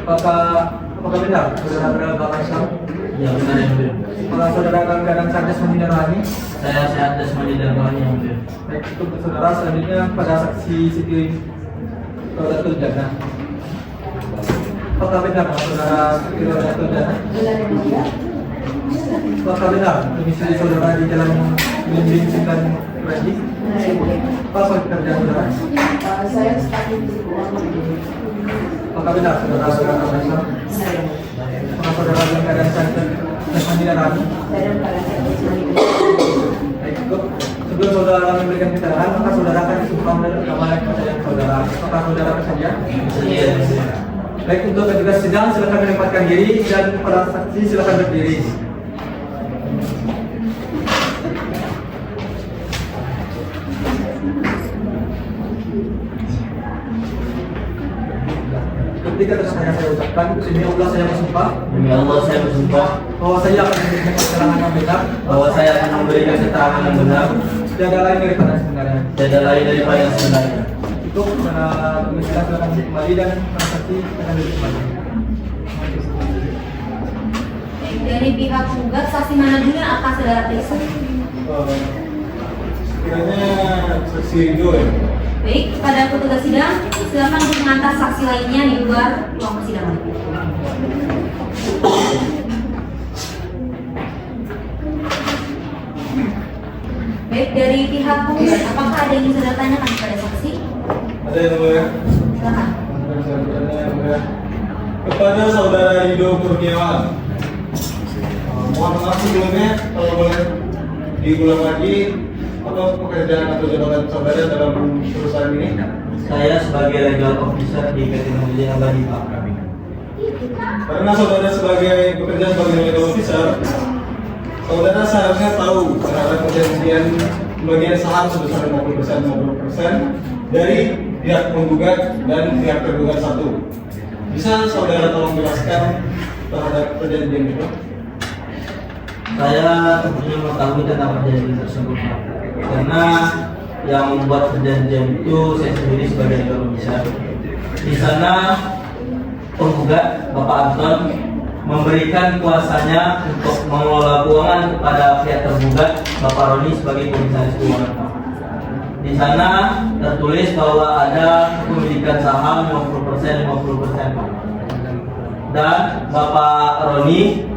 Apakah benar saudara berada belakang Islam? Ya benar yang mulia. Apakah saudara dalam keadaan sadar menghina rohani? Saya sehat jasmani dan rohani yang mulia. Baik, untuk saudara selanjutnya pada saksi Siti Rodatul Jana. Apakah benar saudara Siti Rodatul Jana? Apakah benar domisili saudara di Jalan Linding Sintan Ranji? Apa pekerjaan saudara? Saya staf divisi keuangan. Apakah benar saudara beragama Islam? Apakah saudara dalam keadaan sadar jasmani dan rohani? Saya dalam keadaan jasmani. Baik, sebelum saudara memberikan keterangan, maka saudara akan disumpah menurut agama dan kepercayaan saudara. Apakah saudara bersedia? Iya yang mulia. Baik, untuk petugas sidang silakan menempatkan diri dan para saksi silakan berdiri. Ketika tersangka saya ucapkan, demi Allah saya bersumpah Demi Allah saya bersumpah bahwa saya akan memberikan keterangan yang benar, bahwa saya akan memberikan keterangan yang benar, tiada lain daripada yang sebenarnya. tidak lain daripada yang sebenarnya. Untuk para petugas sidang silakan duduk kembali dan para saksi silakan duduk kembali. Baik, dari pihak penggugat saksi mana dulu yang akan saudara periksa? Kiranya saksi Ringo ya. Baik, kepada petugas sidang silakan untuk mengantar saksi lainnya di luar ruang persidangan. Baik, dari pihak penggugat apakah ada yang ingin saudara tanyakan kepada saksi? Ada yang mulia? Silakan. Kepada saudara Rido Kurniawan, mohon maaf sebelumnya kalau boleh diulang lagi apa pekerjaan atau jabatan saudara dalam perusahaan ini? Saya sebagai legal officer di PT Mabilia Abadi Pak. Karena saudara sebagai bekerja sebagai legal officer, saudara seharusnya tahu terhadap perjanjian pembagian saham sebesar 50% dari pihak penggugat dan pihak tergugat satu. Bisa saudara tolong jelaskan terhadap perjanjian itu? Saya tentunya mengetahui tentang perjanjian tersebut Pak. Karena yang membuat perjanjian itu saya sendiri sebagai legal officer. Di sana penggugat Bapak Anton memberikan kuasanya untuk mengelola keuangan kepada pihak tergugat Bapak Roni sebagai komisaris keuangan Pak. Di sana tertulis bahwa ada kepemilikan saham 50% Pak. Dan Bapak Roni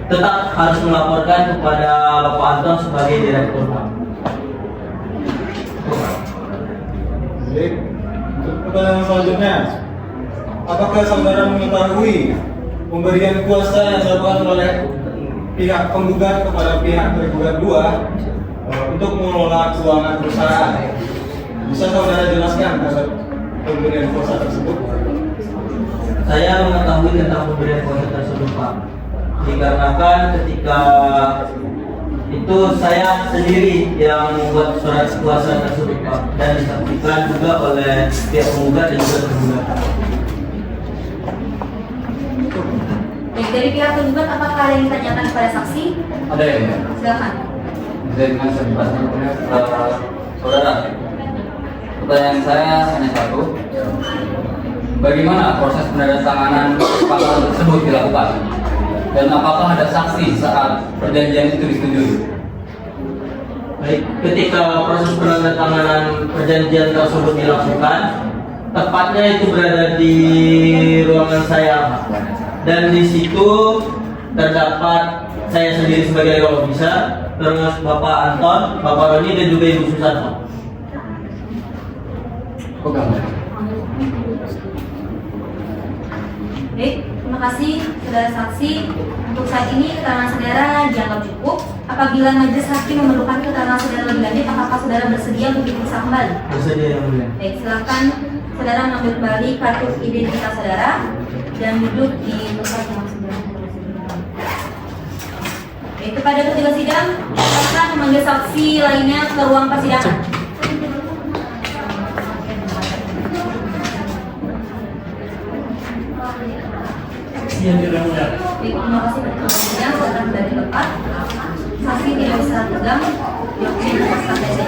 tetap harus melaporkan kepada Bapak Anton sebagai direktur, Pak. Baik, untuk pertanyaan selanjutnya, apakah saudara mengetahui pemberian kuasa yang dilakukan oleh pihak penggugat kepada pihak tergugat 2 untuk mengelola keuangan perusahaan? Bisa saudara jelaskan terhadap pemberian kuasa tersebut? Saya mengetahui tentang pemberian kuasa tersebut, Pak. Dikarenakan ketika itu saya sendiri yang membuat surat kuasa tersebut, Pak, dan disaksikan juga oleh pihak penggugat dan juga tergugat. Baik, dari pihak penggugat apakah ada yang ditanyakan kepada saksi? Ada ya? Silakan. Dengan sebebas saudara, pertanyaan saya hanya satu. Bagaimana proses penandatanganan kesepakatan tersebut dilakukan? Dan apakah ada saksi saat perjanjian itu disetujui? Baik, ketika proses penandatanganan perjanjian tersebut dilakukan, tepatnya itu berada di ruangan saya, Pak. Dan di situ terdapat saya sendiri sebagai legal officer, terus Bapak Anton, Bapak Roni, dan juga Ibu Susan, Pak. Baik, terima kasih saudara saksi. Untuk saat ini keterangan saudara dianggap cukup. Apabila majelis hakim memerlukan keterangan saudara lebih lanjut, apakah saudara bersedia untuk diperiksa kembali? Bersedia, yang mulia. Baik, silakan saudara mengambil kembali kartu identitas saudara dan duduk di tempat yang saudara bersedia. Baik, kepada petugas sidang, silakan memanggil saksi lainnya ke ruang persidangan. Yang mulia. Baik, terima kasih petugas sidang sudah dari tempat. Saksi tidak bisa tegang, yang melepaskan saja.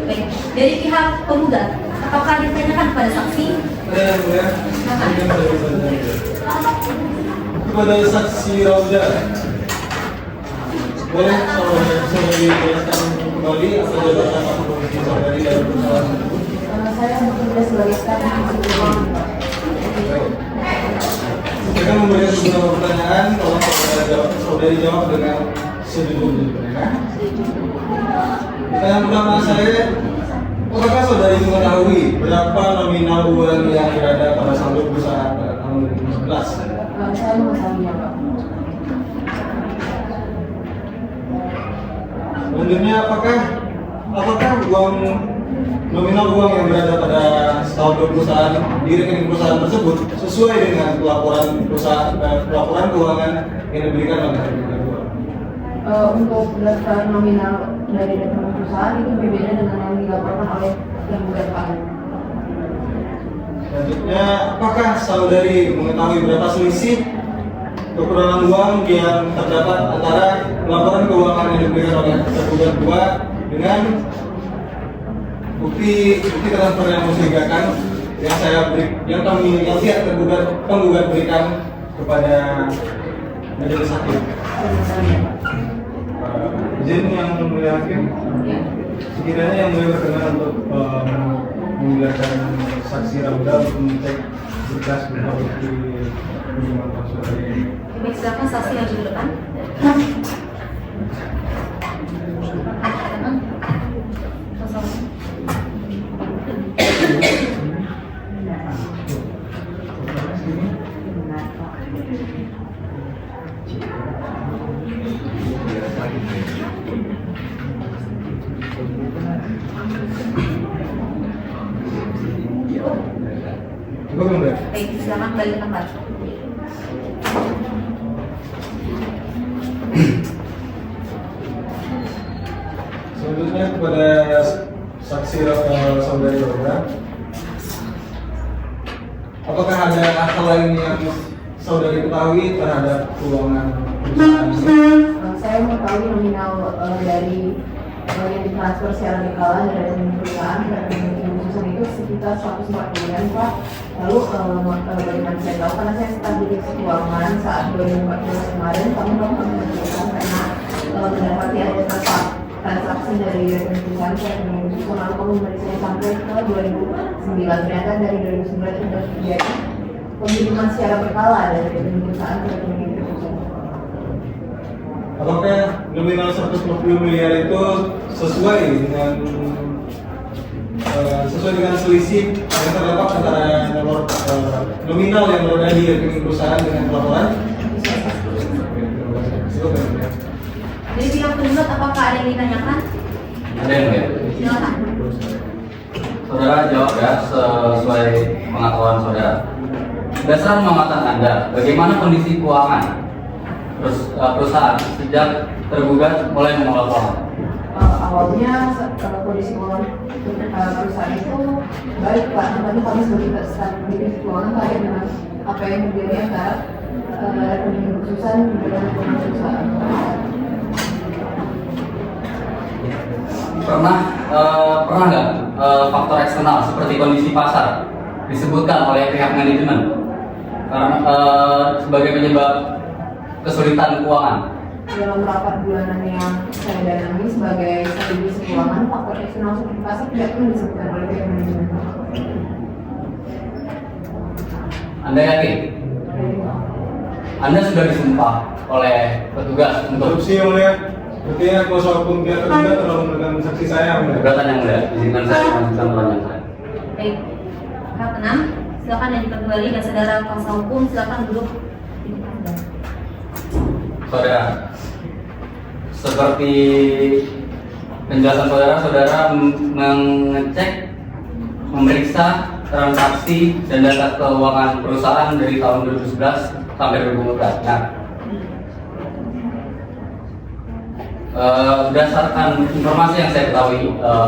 Baik, dari pihak penggugat, apakah ditanyakan kepada saksi? Kepada saksi Rauda, boleh saudara dijelaskan kembali apa jabatan atau posisi saudari dalam perusahaan tersebut? Saya bekerja sebagai staf divisi keuangan, Pak. Kita memberikan beberapa pertanyaan, tolong saudari jawab dengan sejujur-jujurnya. Pertanyaan pertama saya, apakah saudari mengetahui berapa nominal uang yang berada pada saldo perusahaan pada tahun 2011? Saya mengetahuinya, Pak. Selanjutnya, apakah nominal uang yang berada pada saldo perusahaan di rekening perusahaan tersebut sesuai dengan pelaporan keuangan yang diberikan oleh tergugat 2? Untuk daftar nominal dari rekening perusahaan itu berbeda dengan yang dilaporkan oleh tergugat, Pak. Selanjutnya, apakah saudari mengetahui berapa selisih kekurangan uang yang terdapat antara laporan keuangan yang diberikan oleh tergugat 2 dengan bukti transfer yang mencurigakan yang pihak penggugat berikan kepada majelis hakim? Izin yang mulia hakim, sekiranya yang mulia berkenan untuk mengirimkan saksi Rauda untuk mengecek berkas berupa bukti penerimaan transfer ini. Baik, silakan saksi yang di depan. Cukup, Mbak? Baik, silakan kembali ke tempat. Selanjutnya kepada saksi saudari Rauda, apakah ada hal lain yang saudari ketahui terhadap keuangan perusahaan ini? Saya mengetahui nominal dari yang ditransfer secara berkala dari rekening perusahaan ke rekening Ibu Susan itu sekitar 140 Pak. Lalu bagaimana saya tahu, karena saya staf divisi keuangan saat 2014 kemarin, kami mengerjakan karena mendapati ada transaksi dari rekening perusahaan ke rekening Ibu Susan, lalu kami memeriksa sampai ke 2009. Ternyata dari 2009 sudah terjadi pengiriman secara berkala dari rekening perusahaan ke rekening Ibu Susan. apakah nominal 150 miliar itu sesuai dengan selisih yang terdapat antara nomor nominal yang berada di rekening perusahaan dengan pelaporan? Dari pihak penuntut apakah ada yang ditanyakan? Ada yang enggak? Silakan. Saudara jawab ya sesuai pengetahuan saudara. Berdasarkan pengamatan Anda, bagaimana kondisi keuangan perusahaan sejak tergugat mulai mengelola keuangan? Awalnya kondisi keuangan perusahaan itu baik Pak, tapi kami sebagai staf keuangan terkait dengan apa yang terjadi antara rekening perusahaan dengan rekening perusahaan. Pernah nggak faktor eksternal seperti kondisi pasar disebutkan oleh pihak manajemen karena sebagai penyebab kesulitan keuangan? Dalam rapat bulanan yang saya danami sebagai strategi keuangan, faktor eksternal seperti pasar tidak pernah disebutkan oleh pihak manajemen. Anda yakin? Anda sudah disumpah oleh petugas untuk Korupsi yang mulia, artinya kuasa hukum pihak tergugat telah menekan saksi saya. keberatan yang mulia. Izinkan saya melanjutkan pertanyaan saya. Baik. Pihak 6, silakan lanjutkan kembali dan saudara kuasa hukum silakan duduk. Saudara, seperti penjelasan saudara mengecek, memeriksa transaksi dan data keuangan perusahaan dari tahun 2011 sampai 2014. Nah, berdasarkan informasi yang saya ketahui,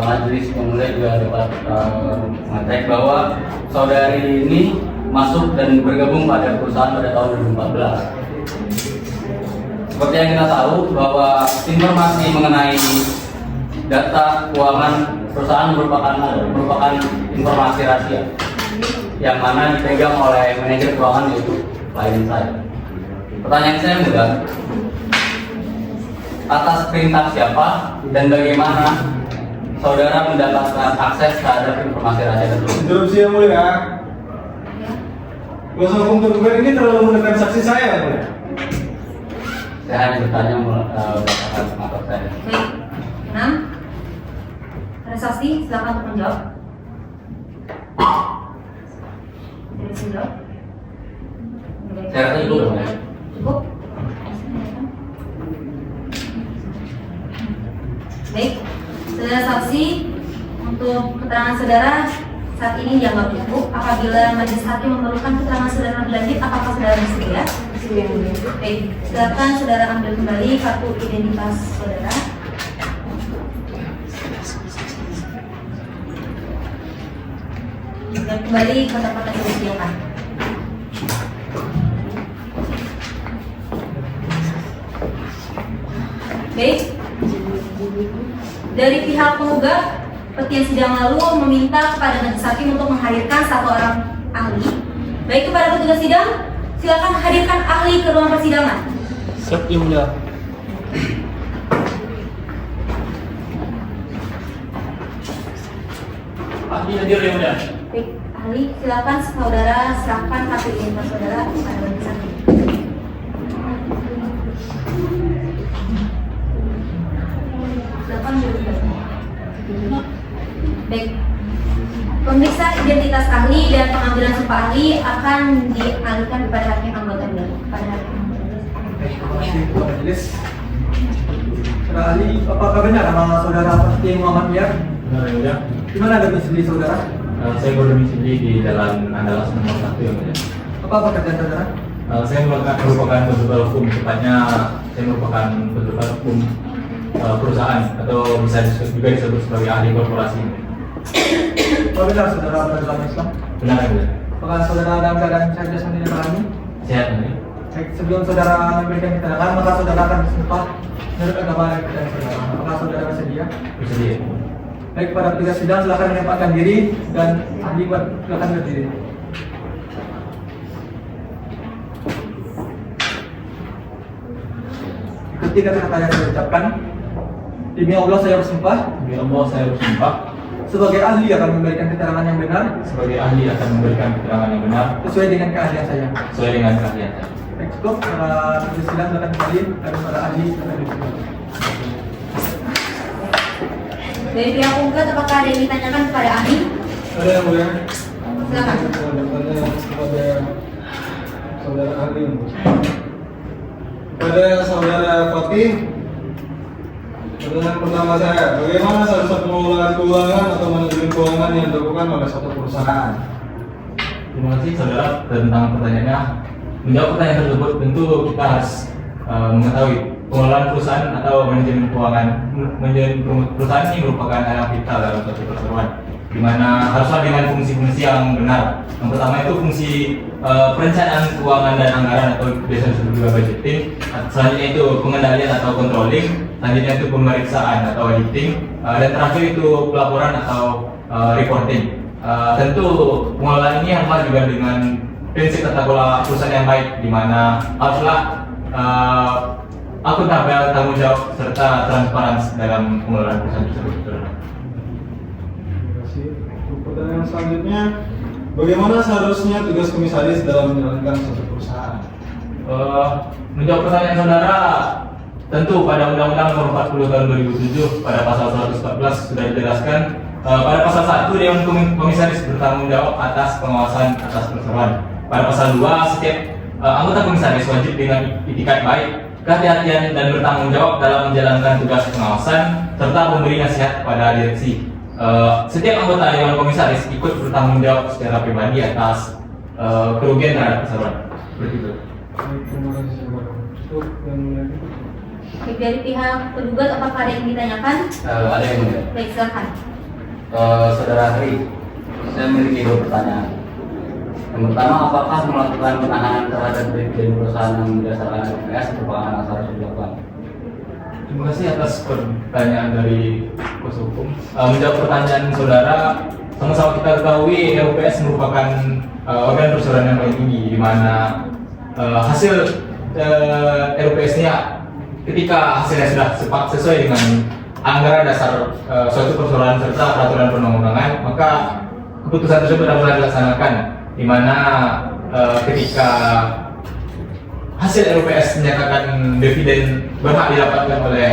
majelis yang mulia juga dapat mengecek bahwa saudari ini masuk dan bergabung pada perusahaan pada tahun 2014. Seperti yang kita tahu bahwa informasi mengenai data keuangan perusahaan merupakan informasi rahasia yang mana dipegang oleh manajer keuangan yaitu klien saya. Pertanyaan saya mudah, atas perintah siapa dan bagaimana saudara mendapatkan akses terhadap informasi rahasia tersebut? Interupsi yang mulia, kuasa hukum tergugat ini terlalu menekan saksi saya, Yang Mulia. Saya hanya bertanya berdasarkan pengetahuan saya. Baik. 6. Ada saksi, silakan untuk menjawab. Tidak bisa menjawab. Saya rasa cukup ya. Cukup. Baik, saudara saksi, untuk keterangan saudara saat ini dianggap cukup. Apabila majelis hakim memerlukan keterangan saudara lebih lanjut, apakah saudara bersedia? Baik, silakan saudara ambil kembali kartu identitas saudara. Dan kembali ke tempat yang disediakan. Baik, dari pihak penggugat, seperti yang sidang lalu meminta kepada majelis hakim untuk menghadirkan satu orang ahli. Baik, kepada petugas sidang, silakan hadirkan ahli ke ruang persidangan. Siap, Yang Mulia. Ahli hadir, Yang Mulia. Baik, ahli, silakan saudara serahkan kartu identitas saudara kepada majelis hakim. Silakan duduk. Baik, pemeriksaan identitas ahli dan pengambilan sumpah ahli akan dialihkan kepada hakim anggota dewan. Pada hakim. Terima kasih Ketua Majelis. Saudara ahli, apakah benar nama saudara Fakih Muhammad Miar? Benar ya, Mulia. Di mana domisili saudara? Saya berdomisili di Jalan Andalas nomor 1 ya, Mulia. Apa pekerjaan saudara? Saya merupakan konsultan hukum, tepatnya saya merupakan konsultan hukum perusahaan atau bisa juga disebut sebagai ahli korporasi. Apa benar saudara beragama Islam? Benar ya, Mulia. Apakah saudara dalam keadaan sehat jasmani dan rohani? Sehat, Mulia. Baik, sebelum saudara memberikan keterangan, maka saudara akan disumpah menurut agama dan kepercayaan saudara. Apakah saudara bersedia? Bersedia. Baik, pada petugas sidang silakan menempatkan diri dan ahli silakan berdiri. Ikuti kata-kata yang saya ucapkan. Demi Allah saya bersumpah Demi Allah saya bersumpah sebagai ahli akan memberikan keterangan yang benar sebagai ahli akan memberikan keterangan yang benar sesuai dengan keahlian saya. sesuai dengan keahlian saya. Baik, cukup. Para majelis sidang silakan kembali dari para ahli dan ahli sidang. Dari pihak penggugat, apakah ada yang ditanyakan kepada ahli? Ada yang mulia. Silakan. Saya mau bertanya kepada saudara ahli. Kepada saudara Fatih, pertanyaan pertama saya, bagaimana seharusnya pengelolaan keuangan atau manajemen keuangan yang dilakukan oleh suatu perusahaan? Terima kasih saudara tentang pertanyaannya. Menjawab pertanyaan tersebut tentu kita harus mengetahui pengelolaan perusahaan atau manajemen keuangan. Manajemen perusahaan ini merupakan anak kita dalam suatu perseroan, di mana haruslah dengan fungsi-fungsi yang benar. Yang pertama itu fungsi perencanaan keuangan dan anggaran atau biasa disebut juga budgeting. Selanjutnya itu pengendalian atau controlling. Selanjutnya itu pemeriksaan atau auditing. Dan terakhir itu pelaporan atau reporting. Tentu pengelolaan ini haruslah juga dengan prinsip tata kelola perusahaan yang baik, di mana haruslah akuntabel, tanggung jawab serta transparansi dalam pengelolaan perusahaan tersebut. Terima kasih. Untuk pertanyaan selanjutnya, bagaimana seharusnya tugas komisaris dalam menjalankan suatu perusahaan? Menjawab pertanyaan saudara, tentu pada Undang-Undang Nomor 40 Tahun 2007 pada pasal 114 sudah dijelaskan pada pasal 1 Dewan Komisaris bertanggung jawab atas pengawasan atas perseroan. Pada pasal 2 setiap anggota komisaris wajib dengan itikat baik, kehati-hatian dan bertanggung jawab dalam menjalankan tugas pengawasan serta memberi nasihat kepada direksi. Setiap anggota Dewan Komisaris ikut bertanggung jawab secara pribadi atas kerugian terhadap perseroan. Seperti itu. Baik, terima kasih saudara. Untuk yang mulia. Baik, dari pihak tergugat, apakah ada yang ditanyakan? Ada yang mulia. Baik, silakan. Saudara ahli, saya memiliki dua pertanyaan. Yang pertama, apakah melakukan penahanan terhadap dividen perusahaan yang berdasarkan LPS merupakan hal seharusnya dilakukan? Terima kasih atas pertanyaan dari kuasa hukum. Menjawab pertanyaan saudara, sama-sama kita ketahui LPS merupakan organ perseroan yang paling tinggi, di mana hasil LPS-nya ketika hasilnya sudah sesuai dengan anggaran dasar suatu perseroan serta peraturan perundang-undangan, maka keputusan tersebut dapat dilaksanakan, di mana ketika hasil LPS menyatakan dividen berhak didapatkan oleh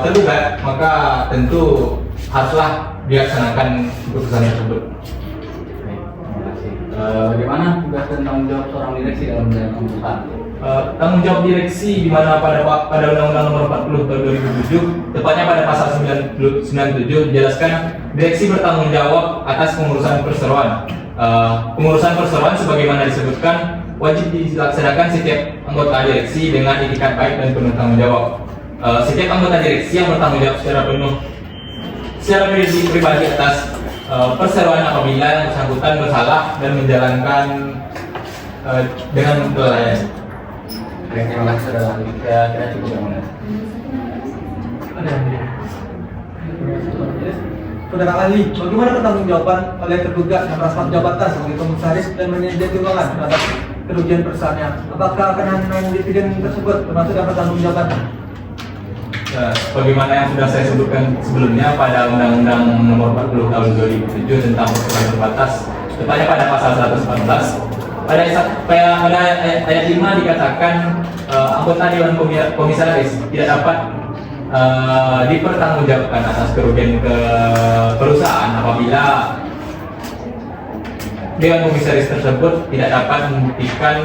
tergugat, maka tentu haruslah dilaksanakan keputusan tersebut. Terima kasih. Bagaimana tugas dan tanggung jawab seorang direksi dalam menjalankan perusahaan? Tanggung jawab direksi di mana pada Undang-Undang Nomor 40 Tahun 2007, tepatnya pada pasal 97 dijelaskan direksi bertanggung jawab atas pengurusan perseroan. Pengurusan perseroan sebagaimana disebutkan wajib dilaksanakan setiap anggota direksi dengan itikat baik dan penuh tanggung jawab. Setiap anggota direksi yang bertanggung jawab secara pribadi atas perseroan apabila yang bersangkutan bersalah dan menjalankan dengan kelalaian. Terima kasih saudara ahli. Saya kira cukup yang mulia. Saudara ahli, bagaimana pertanggungjawaban oleh tergugat yang merasa jabatan sebagai komisaris dan manajer keuangan terhadap kerugian perusahaannya? Apakah penahanan dividen tersebut termasuk dalam pertanggungjawaban? Sebagaimana yang sudah saya sebutkan sebelumnya pada Undang-Undang Nomor 40 Tahun 2007 tentang perseroan terbatas, tepatnya pada pasal 114. Pada ayat 5 dikatakan anggota Dewan Komisaris tidak dapat dipertanggungjawabkan atas kerugian ke perusahaan apabila Dewan Komisaris tersebut tidak dapat membuktikan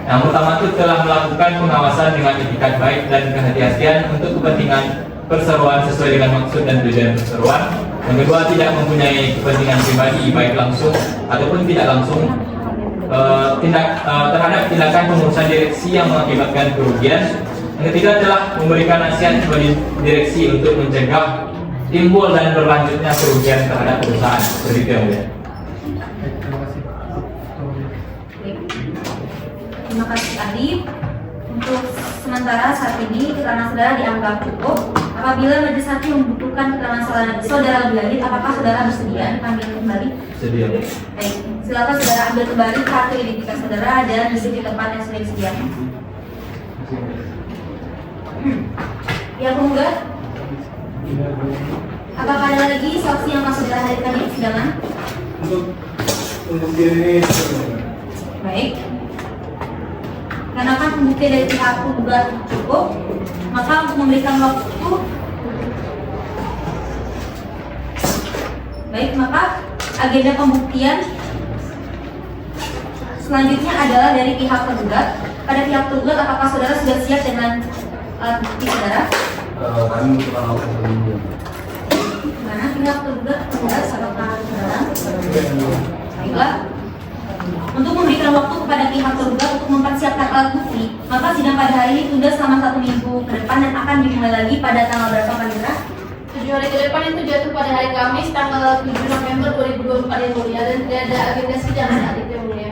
yang pertama itu telah melakukan pengawasan dengan itikat baik dan kehati-hatian untuk kepentingan perseroan sesuai dengan maksud dan tujuan perseroan. Yang kedua, tidak mempunyai kepentingan pribadi baik langsung ataupun tidak langsung terhadap tindakan pengurusan direksi yang mengakibatkan kerugian. Yang ketiga, telah memberikan nasihat kepada direksi untuk mencegah timbul dan berlanjutnya kerugian terhadap perusahaan. Seperti itu yang mulia. Terima kasih. Terima kasih ahli. Untuk sementara saat ini keterangan saudara dianggap cukup. Apabila majelis hakim membutuhkan keterangan saudara lebih lanjut, apakah saudara bersedia dipanggil kembali? Sedia. Baik, silakan saudara ambil kembali kartu identitas saudara dan duduk di tempat yang sudah disediakan. Ya penggugat, apakah ada lagi saksi yang masuk saudara hadirkan di persidangan? Untuk diri ini, Baik. karena kan pembuktian dari pihak tergugat cukup, maka untuk memberikan waktu, baik, maka agenda pembuktian selanjutnya adalah dari pihak tergugat. Pada pihak tergugat, apakah saudara sudah siap dengan alat bukti saudara? Kami membutuhkan waktu seminggu. Mana pihak tergugat apakah saudara? Baiklah. Untuk memberikan waktu kepada pihak tergugat untuk mempersiapkan alat bukti, maka sidang pada hari ini tunda selama 1 minggu ke depan dan akan dimulai lagi pada tanggal berapa, Pak Indra? 7 hari ke depan itu jatuh pada hari Kamis tanggal 7 November 2024 yang mulia, dan tidak ada agenda sidang saat itu yang mulia.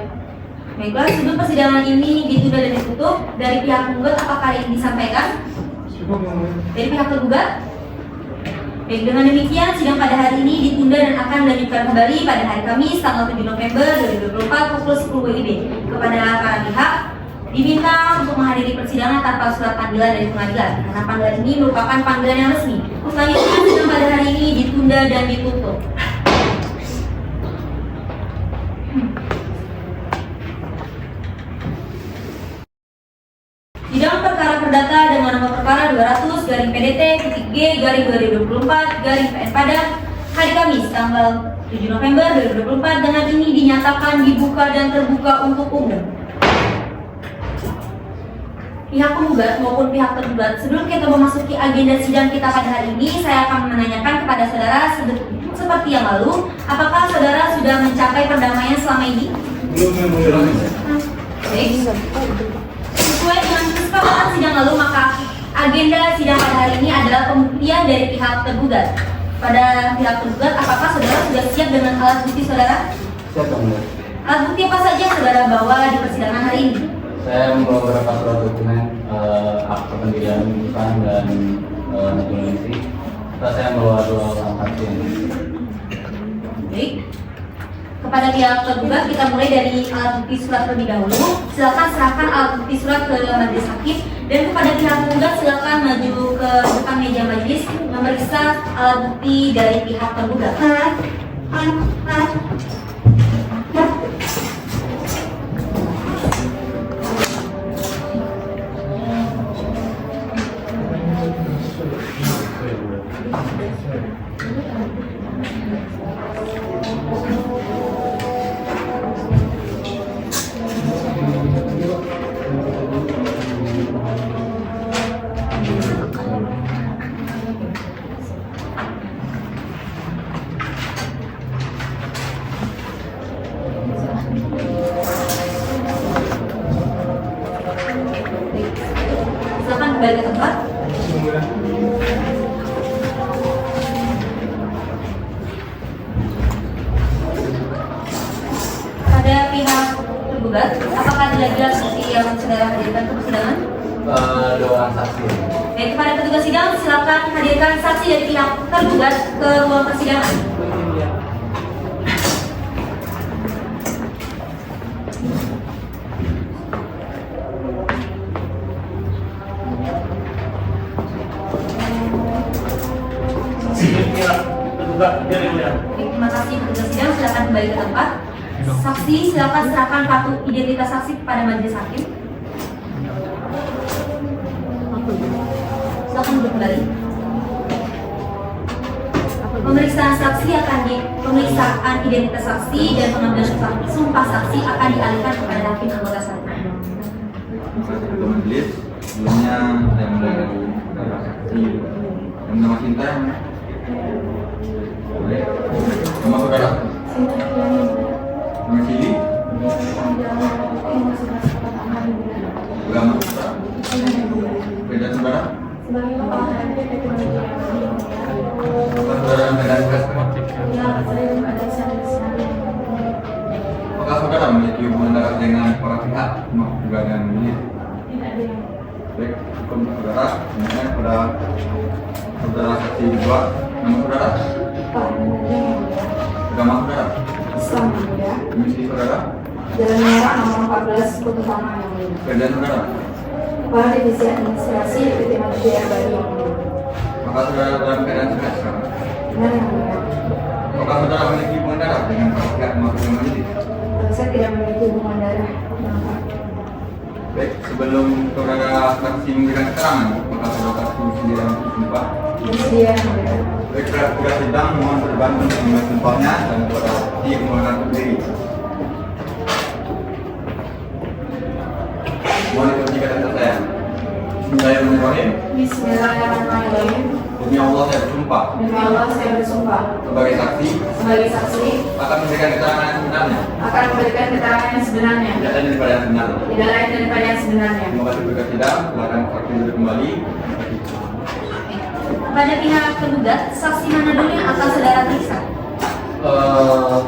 Baiklah, sebelum persidangan ini ditunda dan ditutup, dari pihak tergugat apakah yang disampaikan? Dari pihak tergugat? Baik, dengan demikian sidang pada hari ini ditunda dan akan dilanjutkan kembali pada hari Kamis tanggal 7 November 2024 pukul 10 WIB. Kepada para pihak diminta untuk menghadiri persidangan tanpa surat panggilan dari pengadilan, karena panggilan ini merupakan panggilan yang resmi. Selanjutnya sidang pada hari ini ditunda dan ditutup. Sidang perkara perdata dengan nomor perkara 200/PDT-G/2024/PN Padang hari Kamis tanggal 7 November 2024 dengan ini dinyatakan dibuka dan terbuka untuk umum. Pihak penggugat maupun pihak tergugat, sebelum kita memasuki agenda sidang kita pada hari ini, saya akan menanyakan kepada saudara seperti yang lalu, apakah saudara sudah mencapai perdamaian selama ini? Belum yang mulia. Baik. Sesuai dengan kesepakatan sidang lalu, maka agenda sidang pada hari ini adalah pembuktian dari pihak tergugat. Pada pihak tergugat, apakah saudara sudah siap dengan alat bukti saudara? Siap, Yang Mulia. Alat bukti apa saja saudara bawa di persidangan hari ini? Saya membawa beberapa surat dokumen, akta pendirian penuntutan dan naturalisasi. Serta saya membawa 2 orang saksi. Baik. Kepada pihak tergugat, kita mulai dari alat bukti surat terlebih dahulu. Silakan serahkan alat bukti surat ke majelis hakim, dan kepada pihak tergugat silakan maju ke depan meja majelis memeriksa alat bukti dari pihak tergugat. Silakan kembali ke tempat. Pada pihak tergugat, apakah ada lagi saksi yang saudara hadirkan ke persidangan? 2 orang saksi. Baik, kepada petugas sidang silakan hadirkan saksi dari pihak tergugat ke ruang persidangan. Tergugat, biar yang mulia. Baik, terima kasih petugas sidang, silakan kembali ke tempat. Saksi silakan serahkan kartu identitas saksi kepada majelis hakim. Silakan duduk kembali. Pemeriksaan saksi akan pemeriksaan identitas saksi dan pengambilan sumpah saksi akan dialihkan kepada hakim anggota satu. Ketua Majelis, sebelumnya saya mulai dari saudara saksi yang bernama Sinta. Baik, nama saudara? Nama Sili? Agama saudara? Kerjaan saudara? Apakah saudara medan Apakah saudara memiliki hubungan dekat dengan para pihak, termasuk juga dengan majelis? Baik, hukum saudara, kemudian pada saudara saksi kedua, nama saudara? Agama saudara? Islam ya. Misi saudara? Jalan Merah nomor 14 Putusan yang mulia. Kerjaan saudara? Kepala Divisi Administrasi PT Manusia Baru yang mulia. Maka saudara dalam keadaan sehat sekarang? Benar yang mulia. Apakah saudara memiliki hubungan darah dengan para pihak termasuk dengan majelis? Saya tidak memiliki hubungan darah. Baik, sebelum saudara saksi memberikan keterangan, maka saudara saksi bersedia untuk sumpah. Bersedia yang mulia. Baik, tugas sidang mohon berbantu dengan sumpahnya dan kepada saksi mengenal berdiri. Mohon ikuti kata saya. Bismillahirrahmanirrahim. Bismillahirrahmanirrahim. Demi Allah saya bersumpah Demi Allah saya bersumpah sebagai saksi akan memberikan keterangan yang sebenarnya, yang sebenarnya, tidak lain daripada yang benar. tidak lain daripada yang sebenarnya. Terima kasih tugas sidang. Silakan saksi duduk kembali. Kepada pihak tergugat, saksi mana dulu yang akan saudara periksa?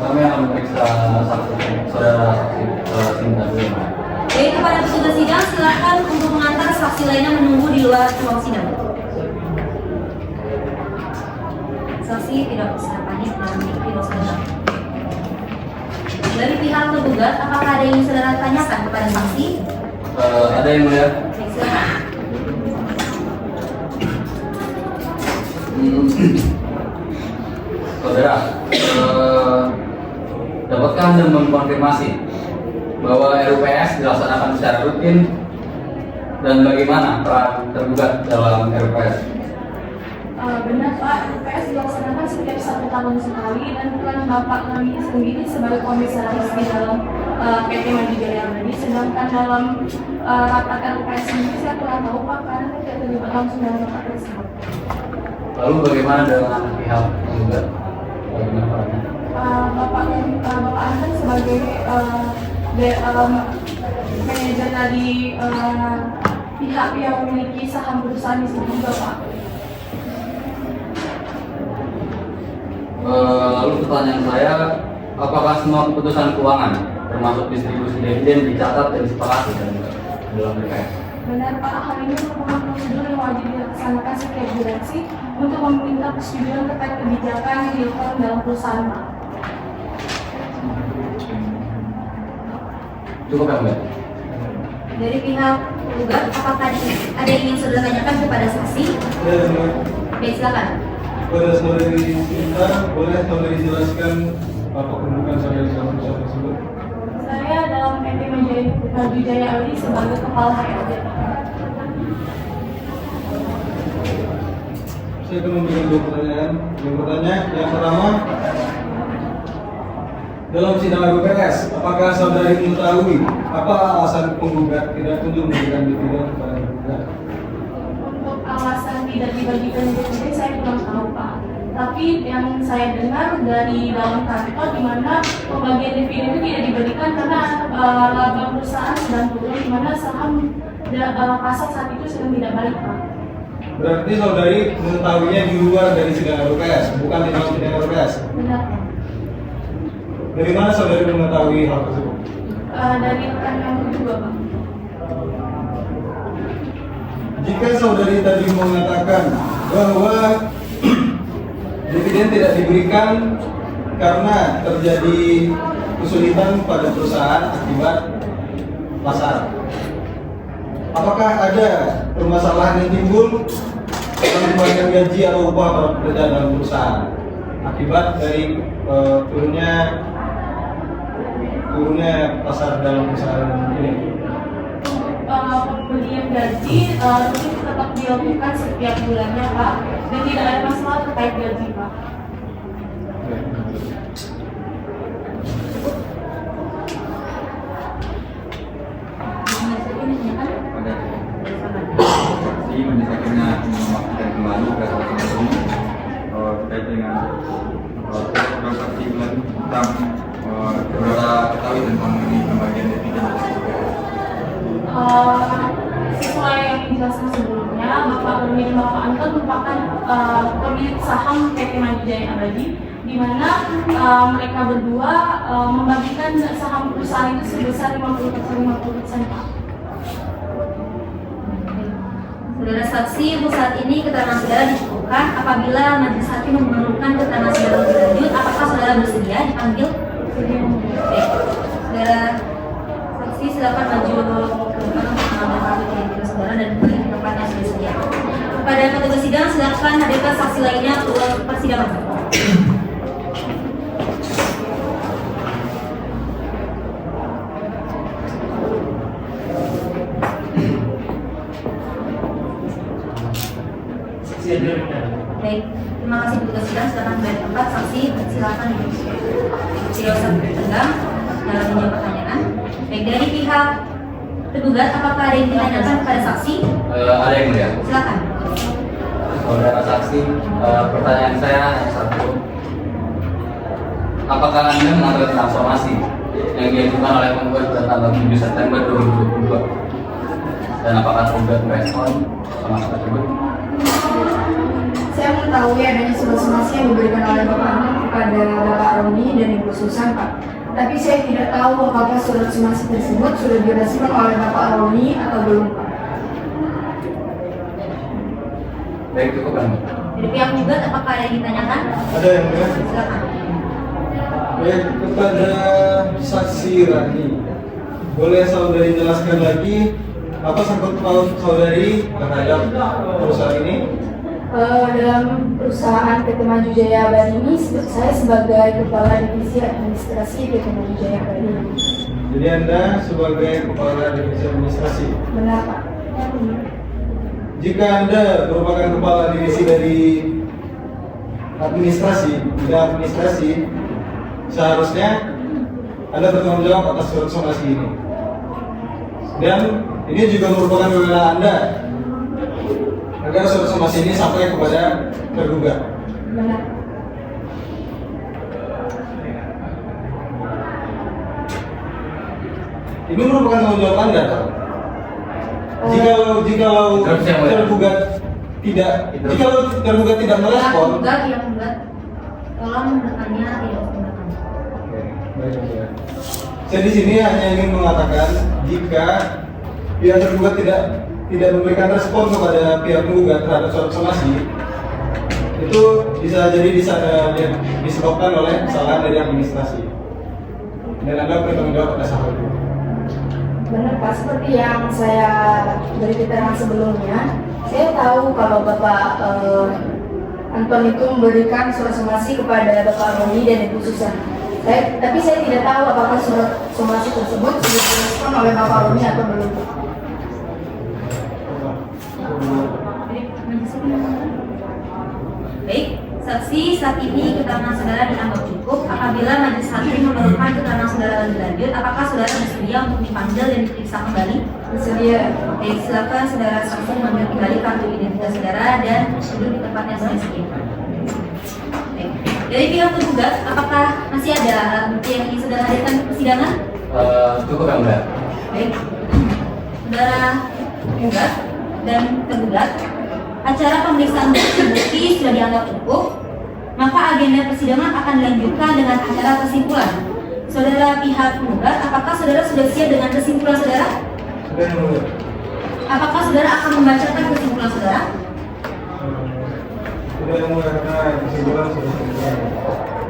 Kami akan memeriksa saksi saudara saksi Sinta dulu. Baik, kepada petugas sidang silakan untuk mengantar saksi lainnya menunggu di luar ruang sidang. Saksi tidak usah panik dan tidak usah tenang. Dari pihak tergugat, apakah ada yang ingin saudara tanyakan kepada saksi? Ada yang mulia? Baik, silakan. Saudara, dapatkah Anda mengkonfirmasi bahwa RUPS dilaksanakan secara rutin dan bagaimana peran tergugat dalam RUPS? Benar Pak, RUPS dilaksanakan setiap 1 tahun sekali dan peran Bapak kami sendiri sebagai komisaris di dalam PT Mandijaya Abadi. Sedangkan dalam rapat RUPS sendiri saya kurang tahu Pak karena saya tidak terlibat langsung dalam rapat tersebut. Lalu bagaimana dengan pihak tergugat? Bagaimana perannya? Bapak Anton sebagai manajer dari pihak yang memiliki saham perusahaan di sini juga Pak. Lalu pertanyaan saya, apakah semua keputusan keuangan termasuk distribusi dividen dicatat dan disepakati dalam RUPS? Benar Pak, hal ini merupakan prosedur yang wajib dilaksanakan setiap direksi untuk meminta persetujuan terkait kebijakan yang dilakukan dalam perusahaan Pak. Cukup ya Mbak? Dari pihak tergugat, apakah ada yang ingin saudara tanyakan kepada saksi? Ya, semua. Baik, silakan. Kepada saudari Sinta, boleh saudari jelaskan apa kedudukan saudari dalam perusahaan tersebut? Saya dalam PT Mandijaya Abadi sebagai kepala HRD. Saya akan memberikan 2 pertanyaan. Yang pertama, dalam sidang RUPS, apakah saudari mengetahui apa alasan penggugat tidak kunjung memberikan dividen kepada tergugat? Untuk alasan tidak dibagikan dividen saya kurang tahu Pak. Tapi yang saya dengar dari dalam kantor di mana pembagian dividen itu tidak diberikan karena laba perusahaan sedang turun, di mana saham pasar saat itu sedang tidak baik Pak. Berarti saudari mengetahuinya di luar dari sidang RUPS, bukan di dalam sidang RUPS. Benar Pak. Dari mana saudari mengetahui hal tersebut? Dari rekan yang juga Pak. Jika saudari tadi mengatakan bahwa dividen tidak diberikan karena terjadi kesulitan pada perusahaan akibat pasar, apakah ada permasalahan yang timbul dalam pembagian gaji atau upah para pekerja dalam perusahaan akibat dari turunnya pasar dalam perusahaan ini? Pembelian gaji itu tetap dilakukan setiap bulannya Pak, dan tidak ada masalah terkait gaji Pak. Pada saksi mendesakannya memastikan kembali ke saksi ini terkait dengan program saksi bulan tentang saudara ketahui tentang ini pembagian dividen. Sesuai yang dijelaskan sebelumnya, Bapak Roni dan Bapak Anton merupakan pemilik saham PT Mandijaya Abadi, di mana mereka berdua membagikan saham perusahaan itu sebesar 50% Pak. Saudara saksi, untuk saat ini keterangan saudara dicukupkan. Apabila majelis hakim memerlukan keterangan saudara lebih lanjut, apakah saudara bersedia dipanggil? Baik, saudara saksi silakan maju ke depan untuk mengambil kartu identitas saudara dan kembali ke tempat yang sudah disediakan. Kepada petugas sidang, silakan hadirkan saksi lainnya keluar persidangan. Silakan. Baik, terima kasih petugas sidang. Silakan kembali ke tempat. Saksi, silakan tidak usah bertegang dalam menjawab pertanyaan. Baik, dari pihak tergugat, apakah ada yang ditanyakan kepada saksi? Ada yang mulia. Silakan. Saudara saksi, pertanyaan saya hanya satu. Apakah Anda mengetahui transformasi yang diajukan oleh penggugat pada tanggal 7 September 2022? Dan apakah penggugat merespon sama tersebut? Saya mengetahui adanya surat somasi yang diberikan oleh Bapak Anang kepada Bapak Roni dan Ibu Susan, Pak. Tapi saya tidak tahu apakah surat somasi tersebut sudah direspon oleh Bapak Roni atau belum, Pak. Baik, cukup kan? Dari pihak penggugat, apakah ada yang ditanyakan? Ada yang mulia. Silakan. Baik, kepada saksi Rani, boleh saudari jelaskan lagi apa sangkut paut saudari terhadap perusahaan ini? Dalam perusahaan PT Maju Jaya Abadi ini, saya sebagai Kepala Divisi Administrasi PT Maju Jaya Abadi. Jadi Anda sebagai Kepala Divisi Administrasi. Benar, Pak. Jika Anda merupakan Kepala Divisi dari administrasi, bidang administrasi, seharusnya Anda bertanggung jawab atas surat somasi ini. Dan ini juga merupakan wewenang Anda agar surat somasi ini sampai kepada tergugat. Benar. Ini merupakan tanggung jawab Anda, Pak. Jikalau tergugat tidak merespon. Penggugat, ya penggugat. Tolong bertanya tidak usah bertanya. Baik, ya. Saya di sini hanya ingin mengatakan jika pihak tergugat tidak memberikan respon kepada pihak penggugat terhadap surat somasi, itu bisa jadi disebabkan oleh kesalahan dari administrasi. Dan Anda bertanggung jawab atas hal itu. Benar, Pak. Seperti yang saya beri keterangan sebelumnya, saya tahu kalau Bapak Anton itu memberikan surat somasi kepada Bapak Roni dan Ibu Susan. Tapi saya tidak tahu apakah surat somasi tersebut sudah direspon oleh Bapak Roni atau belum. Baik, saksi, saat ini keterangan saudara dianggap cukup. Apabila majelis hakim memerlukan keterangan saudara lebih lanjut, apakah saudara bersedia untuk dipanggil dan diperiksa kembali? Bersedia. Baik, silakan saudara saksi mengambil kembali kartu identitas saudara dan duduk di tempatnya semestinya. Baik, dari pihak tergugat, apakah masih ada alat bukti yang ingin saudara hadirkan ke persidangan? Cukup kan, Mbak? Baik, saudara tergugat dan tergugat, acara pemeriksaan bukti sudah dianggap cukup, maka agenda persidangan akan dilanjutkan dengan acara kesimpulan. Saudara pihak penggugat, apakah saudara sudah siap dengan kesimpulan saudara? Sudah yang mulia. Apakah saudara akan membacakan kesimpulan saudara? Sudah yang mulia karena kesimpulan sudah selesai.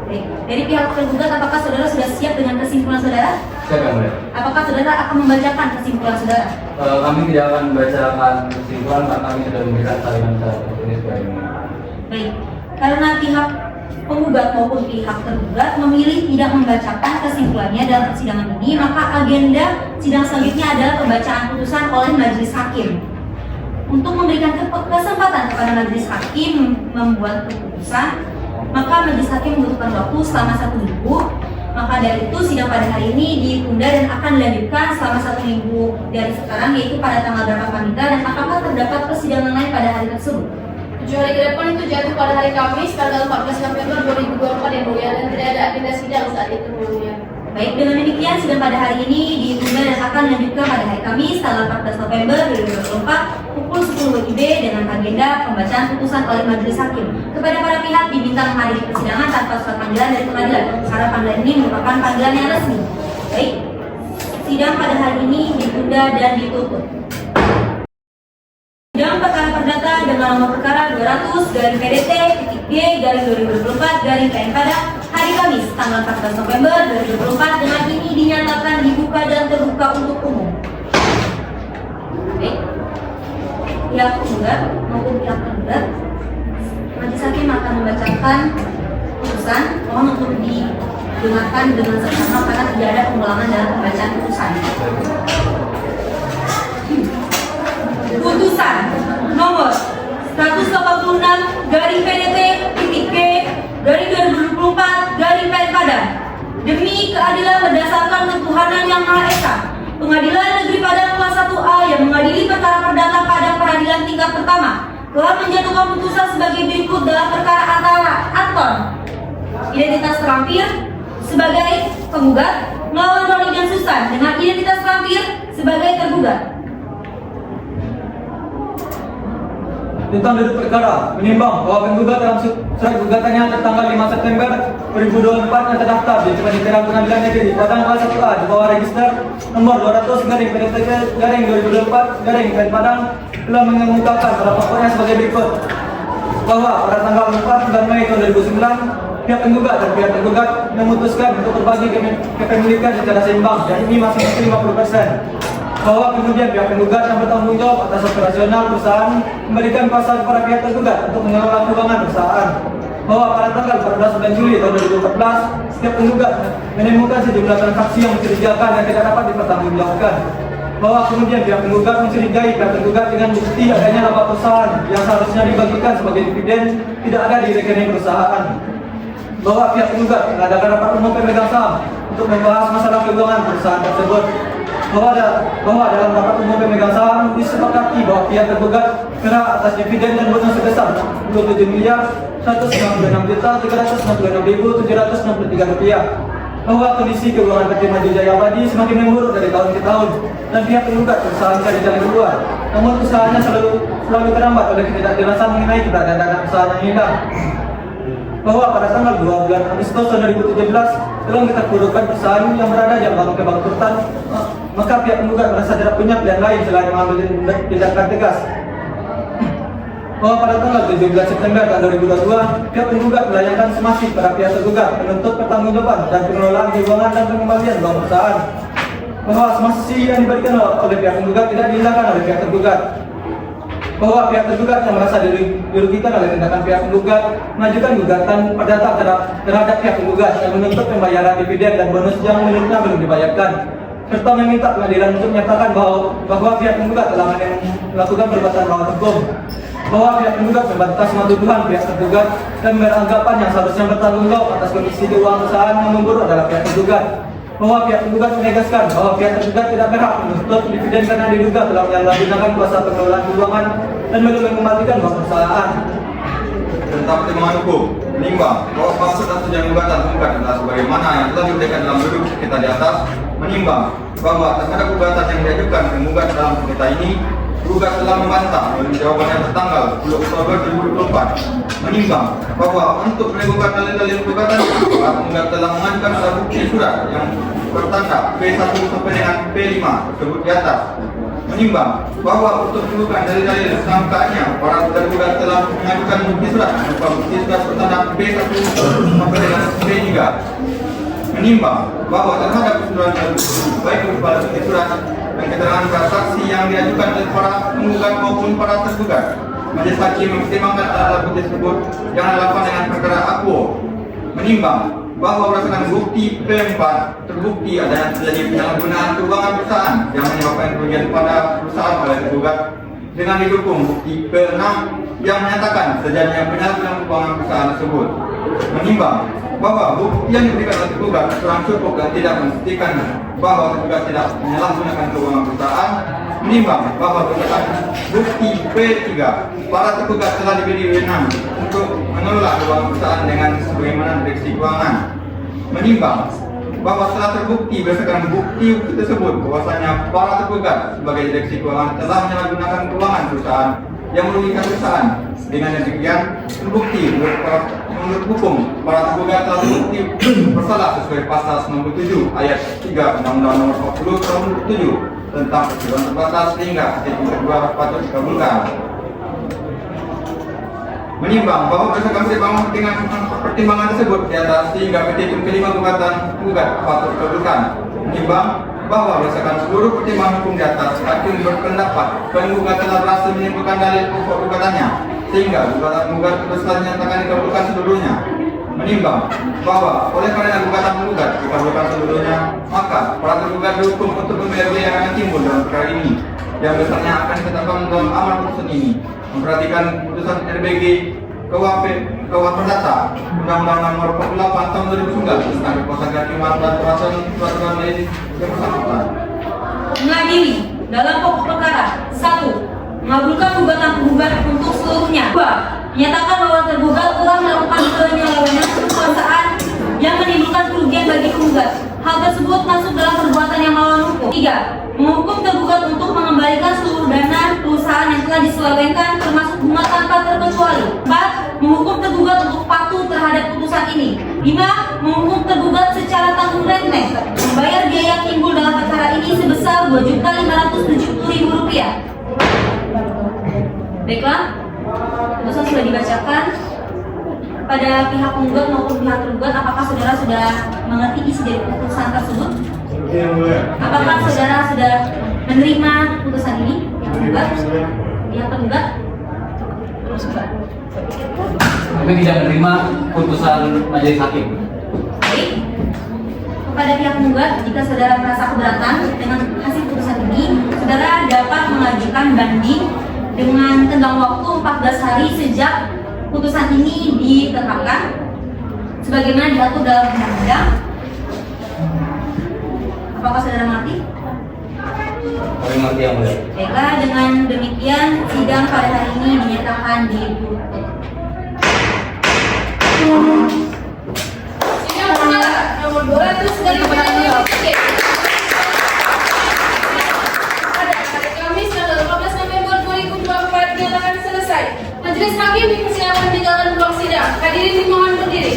Baik. Dari pihak tergugat, apakah saudara sudah siap dengan kesimpulan saudara? Siap, Yang Mulia. Apakah saudara akan membacakan kesimpulan saudara? Kami tidak akan membacakan kesimpulan karena kami sudah memberikan salinan ini sebagai ini. Baik. Karena pihak penggugat maupun pihak tergugat memilih tidak membacakan kesimpulannya dalam persidangan ini, maka agenda sidang selanjutnya adalah pembacaan putusan oleh majelis hakim. Untuk memberikan kesempatan kepada majelis hakim membuat keputusan, maka majelis hakim membutuhkan waktu selama 1 minggu. Maka dari itu sidang pada hari ini ditunda dan akan dilanjutkan selama 1 minggu dari sekarang, yaitu pada tanggal berapa Panita, dan apakah terdapat persidangan lain pada hari tersebut? 7 hari ke depan itu jatuh pada hari Kamis tanggal 14 November 2024 yang mulia, dan tidak ada agenda sidang saat itu mulia. Baik, dengan demikian sidang pada hari ini ditunda dan akan dilanjutkan pada hari Kamis tanggal 14 November 2024 pukul 10 WIB dengan agenda pembacaan putusan oleh majelis hakim. Kepada para pihak diminta menghadiri persidangan tanpa surat panggilan dari pengadilan, karena panggilan ini merupakan panggilan yang resmi. Baik, sidang pada hari ini ditunda dan ditutup. Sidang perkara perdata dengan nomor perkara 200/PDT-G/2024 Padang hari Kamis tanggal 14 November 2024 dengan ini dinyatakan dibuka dan terbuka untuk umum. Baik, pihak penggugat maupun pihak tergugat, majelis hakim akan membacakan putusan. Mohon untuk didengarkan dengan seksama karena tidak ada pengulangan dalam pembacaan putusan. Putusan nomor 186 telah menjatuhkan putusan sebagai berikut dalam perkara antara Anton identitas terampil sebagai penggugat melawan Roni dan Susan dengan identitas terampil sebagai tergugat. Tentang duduk perkara, menimbang bahwa penggugat dalam surat gugatannya tertanggal 5 September 2024 yang terdaftar di Pengadilan Pengadilan Negeri Padang Kelas 1A di bawah register nomor 200/PDTK/2024 dan Padang telah mengemukakan pada pokoknya sebagai berikut bahwa pada tanggal 4 bulan Mei tahun 2009 pihak penggugat dan pihak tergugat memutuskan untuk berbagi kepemilikan secara seimbang, dan ini masing-masing 50%. Bahwa kemudian pihak penggugat yang bertanggung jawab atas operasional perusahaan memberikan kuasa kepada pihak tergugat untuk mengelola keuangan perusahaan. Bahwa pada tanggal 14 bulan Juli tahun 2014 setiap penggugat menemukan sejumlah transaksi yang mencurigakan yang tidak dapat dipertanggungjawabkan. Bahwa kemudian pihak penggugat mencurigai pihak tergugat dengan bukti adanya laba perusahaan yang seharusnya dibagikan sebagai dividen tidak ada di rekening perusahaan. Bahwa pihak penggugat mengadakan rapat umum pemegang saham untuk membahas masalah keuangan perusahaan tersebut. Bahwa dalam rapat umum pemegang saham disepakati bahwa pihak tergugat kena atas dividen dan bonus sebesar 27.196.366.763 rupiah. Bahwa kondisi keuangan PT Maju Jaya Abadi semakin memburuk dari tahun ke tahun dan pihak penggugat berusaha mencari jalan keluar. Namun usahanya selalu terhambat oleh ketidakjelasan mengenai keberadaan dana usaha yang hilang. Bahwa pada tanggal 2 bulan Agustus 2017 telah terpurukkan perusahaan yang berada di ambang kebangkrutan, maka pihak penggugat merasa tidak punya pilihan lain selain mengambil tindakan tegas. Bahwa pada tanggal 17 September tahun 2022 pihak penggugat melayangkan somasi pada pihak tergugat menuntut pertanggungjawaban dan pengelolaan keuangan dan pengembalian uang perusahaan. Bahwa somasi yang diberikan oleh pihak penggugat tidak diindahkan oleh pihak tergugat. Bahwa pihak tergugat yang merasa dirugikan oleh tindakan pihak penggugat mengajukan gugatan perdata terhadap pihak penggugat yang menuntut pembayaran dividen dan bonus yang menurutnya belum dibayarkan, serta meminta pengadilan untuk menyatakan bahwa pihak penggugat telah melakukan perbuatan melawan hukum. Bahwa pihak penggugat membantah semua tuduhan pihak tergugat dan beranggapan yang seharusnya bertanggung jawab atas kondisi keuangan perusahaan yang memburuk adalah pihak tergugat. Bahwa pihak penggugat menegaskan bahwa pihak tergugat tidak berhak menuntut dividen karena diduga telah menyalahgunakan kuasa pengelolaan keuangan dan belum mengembalikan uang perusahaan. Tentang pertimbangan hukum, menimbang bahwa maksud dan tujuan gugatan penggugat adalah sebagaimana yang telah diuraikan dalam duduk kita di atas. Menimbang bahwa terhadap gugatan yang diajukan penggugat dalam sengketa ini, gugat telah membantah melalui jawabannya tertanggal 10 Oktober 2024. Menimbang bahwa untuk melakukan dalil-dalil gugatan, penggugat telah mengajukan alat bukti surat yang bertanda P1 sampai dengan P5 tersebut di atas. Menimbang bahwa untuk menunjukkan dalil-dalil sangkaannya, para tergugat telah mengajukan bukti surat berupa bukti surat bertanda P1 sampai dengan P3. Menimbang bahwa terhadap keseluruhan baik berupa bukti surat dan keterangan transaksi yang diajukan oleh para penggugat maupun para tergugat, majelis hakim mempertimbangkan alat bukti tersebut yang relevan dengan perkara akuo. Menimbang bahwa berdasarkan bukti P4 terbukti adanya terjadi penyalahgunaan keuangan perusahaan yang menyebabkan kerugian pada perusahaan oleh tergugat, dengan didukung bukti P6 yang menyatakan terjadinya penyalahgunaan keuangan perusahaan tersebut. Menimbang bahwa bukti yang diberikan oleh tergugat kurang cukup dan tidak membuktikan bahwa tergugat tidak menyalahgunakan keuangan perusahaan. Menimbang bahwa berdasarkan bukti P3 para tergugat telah diberi wewenang untuk mengelola keuangan perusahaan dengan sebagaimana direksi keuangan. Menimbang bahwa setelah terbukti berdasarkan bukti tersebut bahwasanya para tergugat sebagai direksi keuangan telah menyalahgunakan keuangan perusahaan yang merugikan perusahaan. Dengan demikian terbukti menurut hukum para tergugat telah terbukti bersalah sesuai pasal 97 ayat 3 Undang-Undang Nomor 40 Tahun 2007 tentang persetujuan terbatas sehingga hasil kedua patut dikabulkan. Menimbang bahwa berdasarkan pertimbangan tersebut di atas sehingga petitum kelima gugatan penggugat patut dikabulkan. Menimbang bahwa berdasarkan seluruh pertimbangan hukum di atas, hakim berpendapat penggugat telah berhasil menyimpulkan dalil pokok gugatannya sehingga gugatan tersebut dinyatakan dikabulkan seluruhnya. Menimbang bahwa oleh karena gugatan penggugat dikabulkan seluruhnya, maka para tergugat dihukum untuk membayar biaya yang akan timbul dalam perkara ini yang besarnya akan ditetapkan dalam amal putusan ini. Memperhatikan putusan RBG KUHP Perdata Undang-Undang Nomor 48 Tahun 2009 tentang kekuasaan kehakiman dan peraturan lain yang bersangkutan. Mengadili dalam pokok perkara 1. Mengabulkan gugatan penggugat untuk seluruh Menyatakan bahwa tergugat telah melakukan penyelewengan kekuasaan yang menimbulkan kerugian bagi penggugat. Hal tersebut masuk dalam perbuatan yang melawan hukum. 3. Menghukum tergugat untuk mengembalikan seluruh dana perusahaan yang telah diselewengkan termasuk bunga tanpa terkecuali. 4. Menghukum tergugat untuk patuh terhadap putusan ini. 5. Menghukum tergugat secara tanggung remeh membayar biaya yang timbul dalam perkara ini sebesar Rp2.570.000. Baiklah, putusan sudah dibacakan. Pada pihak penggugat maupun pihak tergugat, apakah saudara sudah mengerti isi dari putusan tersebut? Seperti yang mulia. Apakah saudara sudah menerima putusan ini? Pihak penggugat? Pihak tergugat? Kami tidak menerima putusan majelis hakim. Baik. Kepada pihak penggugat, jika saudara merasa keberatan dengan hasil putusan ini, saudara dapat mengajukan banding dengan tenggang waktu 14 hari sejak putusan ini ditetapkan sebagaimana diatur dalam undang-undang. Apakah saudara mengerti? Kami mengerti yang mulia. Baiklah, dengan demikian sidang pada hari ini dinyatakan ditutup. Sidang perkara nomor 200 dari Pengadilan Negeri pada hari Kamis tanggal 15 November 2024 dinyatakan selesai. Majelis Hakim dipersilakan meninggalkan ruang sidang. Hadirin dimohon berdiri.